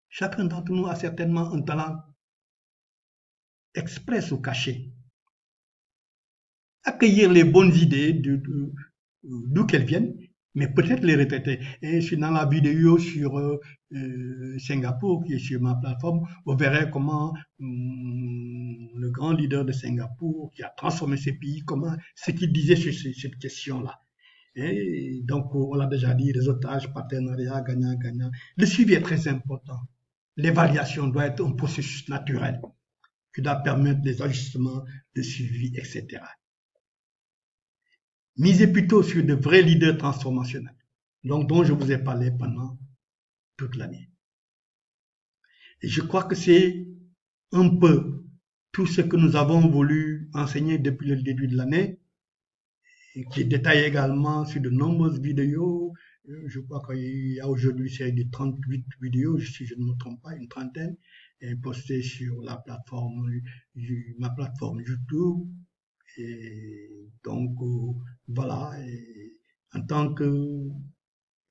Chacun d'entre nous a certainement un talent express ou caché. Accueillir les bonnes idées d'où qu'elles viennent, mais peut-être les répéter. Et je suis dans la vidéo sur Singapour, qui est sur ma plateforme, vous verrez comment le grand leader de Singapour, qui a transformé ses pays, ce qu'il disait sur cette question-là. Et donc, on l'a déjà dit, réseautage, partenariat, gagnant-gagnant. Le suivi est très important. L'évaluation doit être un processus naturel qui doit permettre des ajustements de suivi, etc. Misez plutôt sur de vrais leaders transformationnels, donc dont je vous ai parlé pendant toute l'année. Et je crois que c'est un peu tout ce que nous avons voulu enseigner depuis le début de l'année, et qui est détaillé également sur de nombreuses vidéos. Je crois qu'il y a aujourd'hui c'est de 38 vidéos, si je ne me trompe pas, une trentaine, postées sur la plateforme, ma plateforme YouTube. Et donc, voilà, et en tant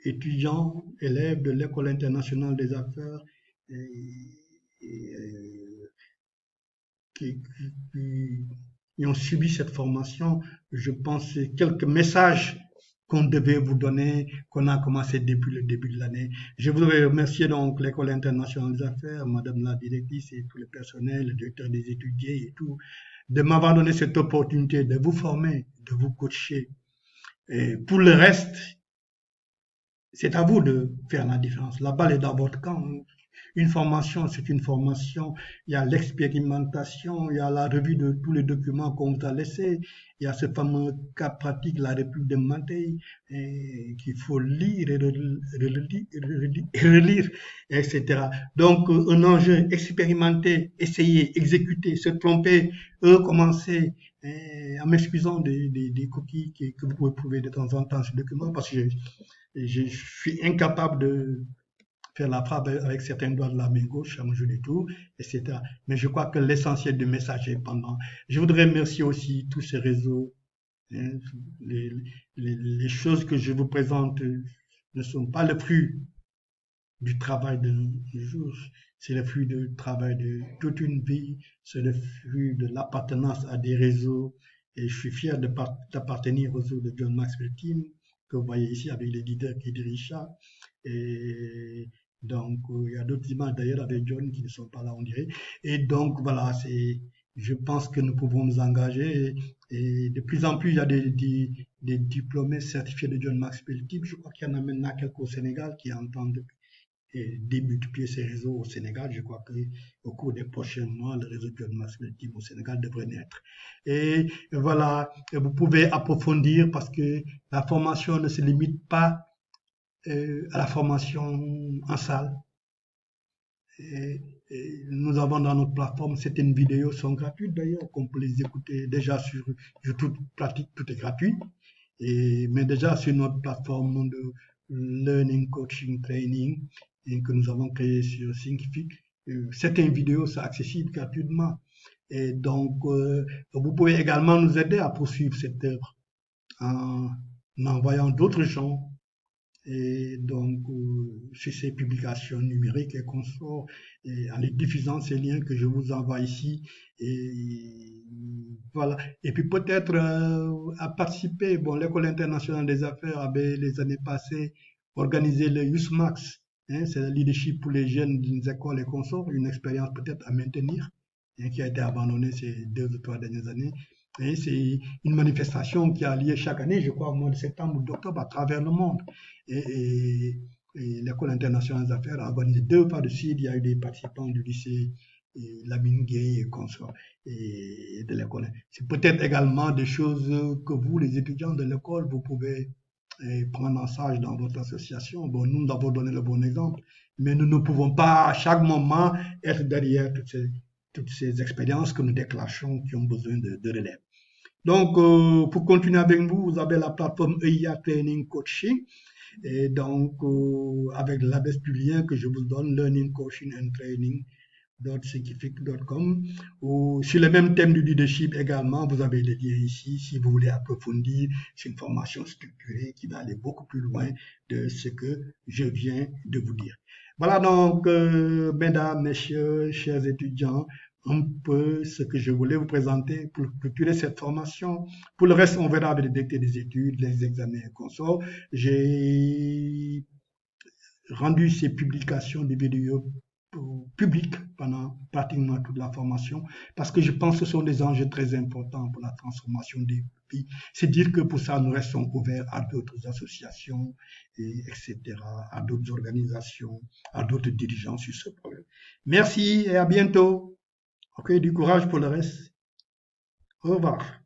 qu'étudiant, élève de l'École internationale des affaires, qui ont subi cette formation, je pense que quelques messages qu'on devait vous donner, qu'on a commencé depuis le début de l'année. Je voudrais remercier donc l'École internationale des affaires, Madame la directrice et tout le personnel, le directeur des étudiants et tout, de m'avoir donné cette opportunité de vous former, de vous coacher. Et pour le reste, c'est à vous de faire la différence. La balle est dans votre camp. Une formation, c'est une formation. Il y a l'expérimentation, il y a la revue de tous les documents qu'on vous a laissés. Il y a ce fameux cas pratique, la République de Manteil, qu'il faut lire et relire, etc. Donc, un enjeu, expérimenter, essayer, exécuter, se tromper, recommencer, en m'excusant des coquilles que vous pouvez trouver de temps en temps sur le document, parce que je suis incapable de faire la frappe avec certains doigts de la main gauche à mesure du tour, etc. Mais je crois que l'essentiel du message est pendant. Je voudrais remercier aussi tous ces réseaux. Hein, les choses que je vous présente ne sont pas le fruit du travail d'un jour, c'est le fruit du travail de toute une vie, c'est le fruit de l'appartenance à des réseaux. Et je suis fier d'appartenir au réseau de John Maxwell Team, que vous voyez ici avec les leaders qui dirigent ça. Et donc, il y a d'autres images d'ailleurs avec John qui ne sont pas là, on dirait. Et donc, voilà, je pense que nous pouvons nous engager. Et de plus en plus, il y a des diplômés certifiés de John Maxwell Team. Je crois qu'il y en a maintenant quelques au Sénégal qui entendent démultiplier ces réseaux au Sénégal. Je crois qu'au cours des prochains mois, le réseau John Maxwell Team au Sénégal devrait naître. Et voilà, vous pouvez approfondir parce que la formation ne se limite pas à la formation en salle. Et nous avons dans notre plateforme certaines vidéos sont gratuites d'ailleurs, qu'on peut les écouter déjà sur YouTube, pratique, tout est gratuit. Mais déjà sur notre plateforme de Learning, Coaching, Training, et que nous avons créé sur Thinkific, certaines vidéos sont accessibles gratuitement. Et donc, vous pouvez également nous aider à poursuivre cette œuvre en envoyant d'autres gens et donc sur ces publications numériques et consorts, et en les diffusant ces liens que je vous envoie ici. Et voilà. Et puis peut-être à participer. Bon, l'École internationale des affaires avait les années passées organisé le USMAX. Hein, c'est le leadership pour les jeunes d'une école et consorts, une expérience peut-être à maintenir, hein, qui a été abandonnée ces 2 ou 3 dernières années. Et c'est une manifestation qui a lieu chaque année, je crois, au mois de septembre ou d'octobre à travers le monde. Et, et- et l'École internationale des affaires a organisé 2 fois de suite. Il y a eu des participants du lycée Lamine Gueye et consorts et de l'école. C'est peut-être également des choses que vous, les étudiants de l'école, vous pouvez prendre en charge dans votre association. Bon, nous avons donné le bon exemple, mais nous ne pouvons pas à chaque moment être derrière toutes ces expériences que nous déclenchons qui ont besoin de relève. Donc, pour continuer avec vous, vous avez la plateforme EIA Training Coaching. Et donc, avec l'adresse du lien que je vous donne, Learning Coaching and Training .scientific.com, ou sur le même thème du leadership également, vous avez les liens ici si vous voulez approfondir. C'est une formation structurée qui va aller beaucoup plus loin de ce que je viens de vous dire. Voilà donc, mesdames, messieurs, chers étudiants, un peu ce que je voulais vous présenter pour clôturer cette formation. Pour le reste, on verra avec les dictées des études, les examens et consorts. J'ai rendu ces publications des vidéos publiques pendant pratiquement toute la formation parce que je pense que ce sont des enjeux très importants pour la transformation des pays. C'est dire que pour ça, nous restons ouverts à d'autres associations, etc., à d'autres organisations, à d'autres dirigeants sur ce problème. Merci et à bientôt. Ok, du courage pour le reste. Au revoir.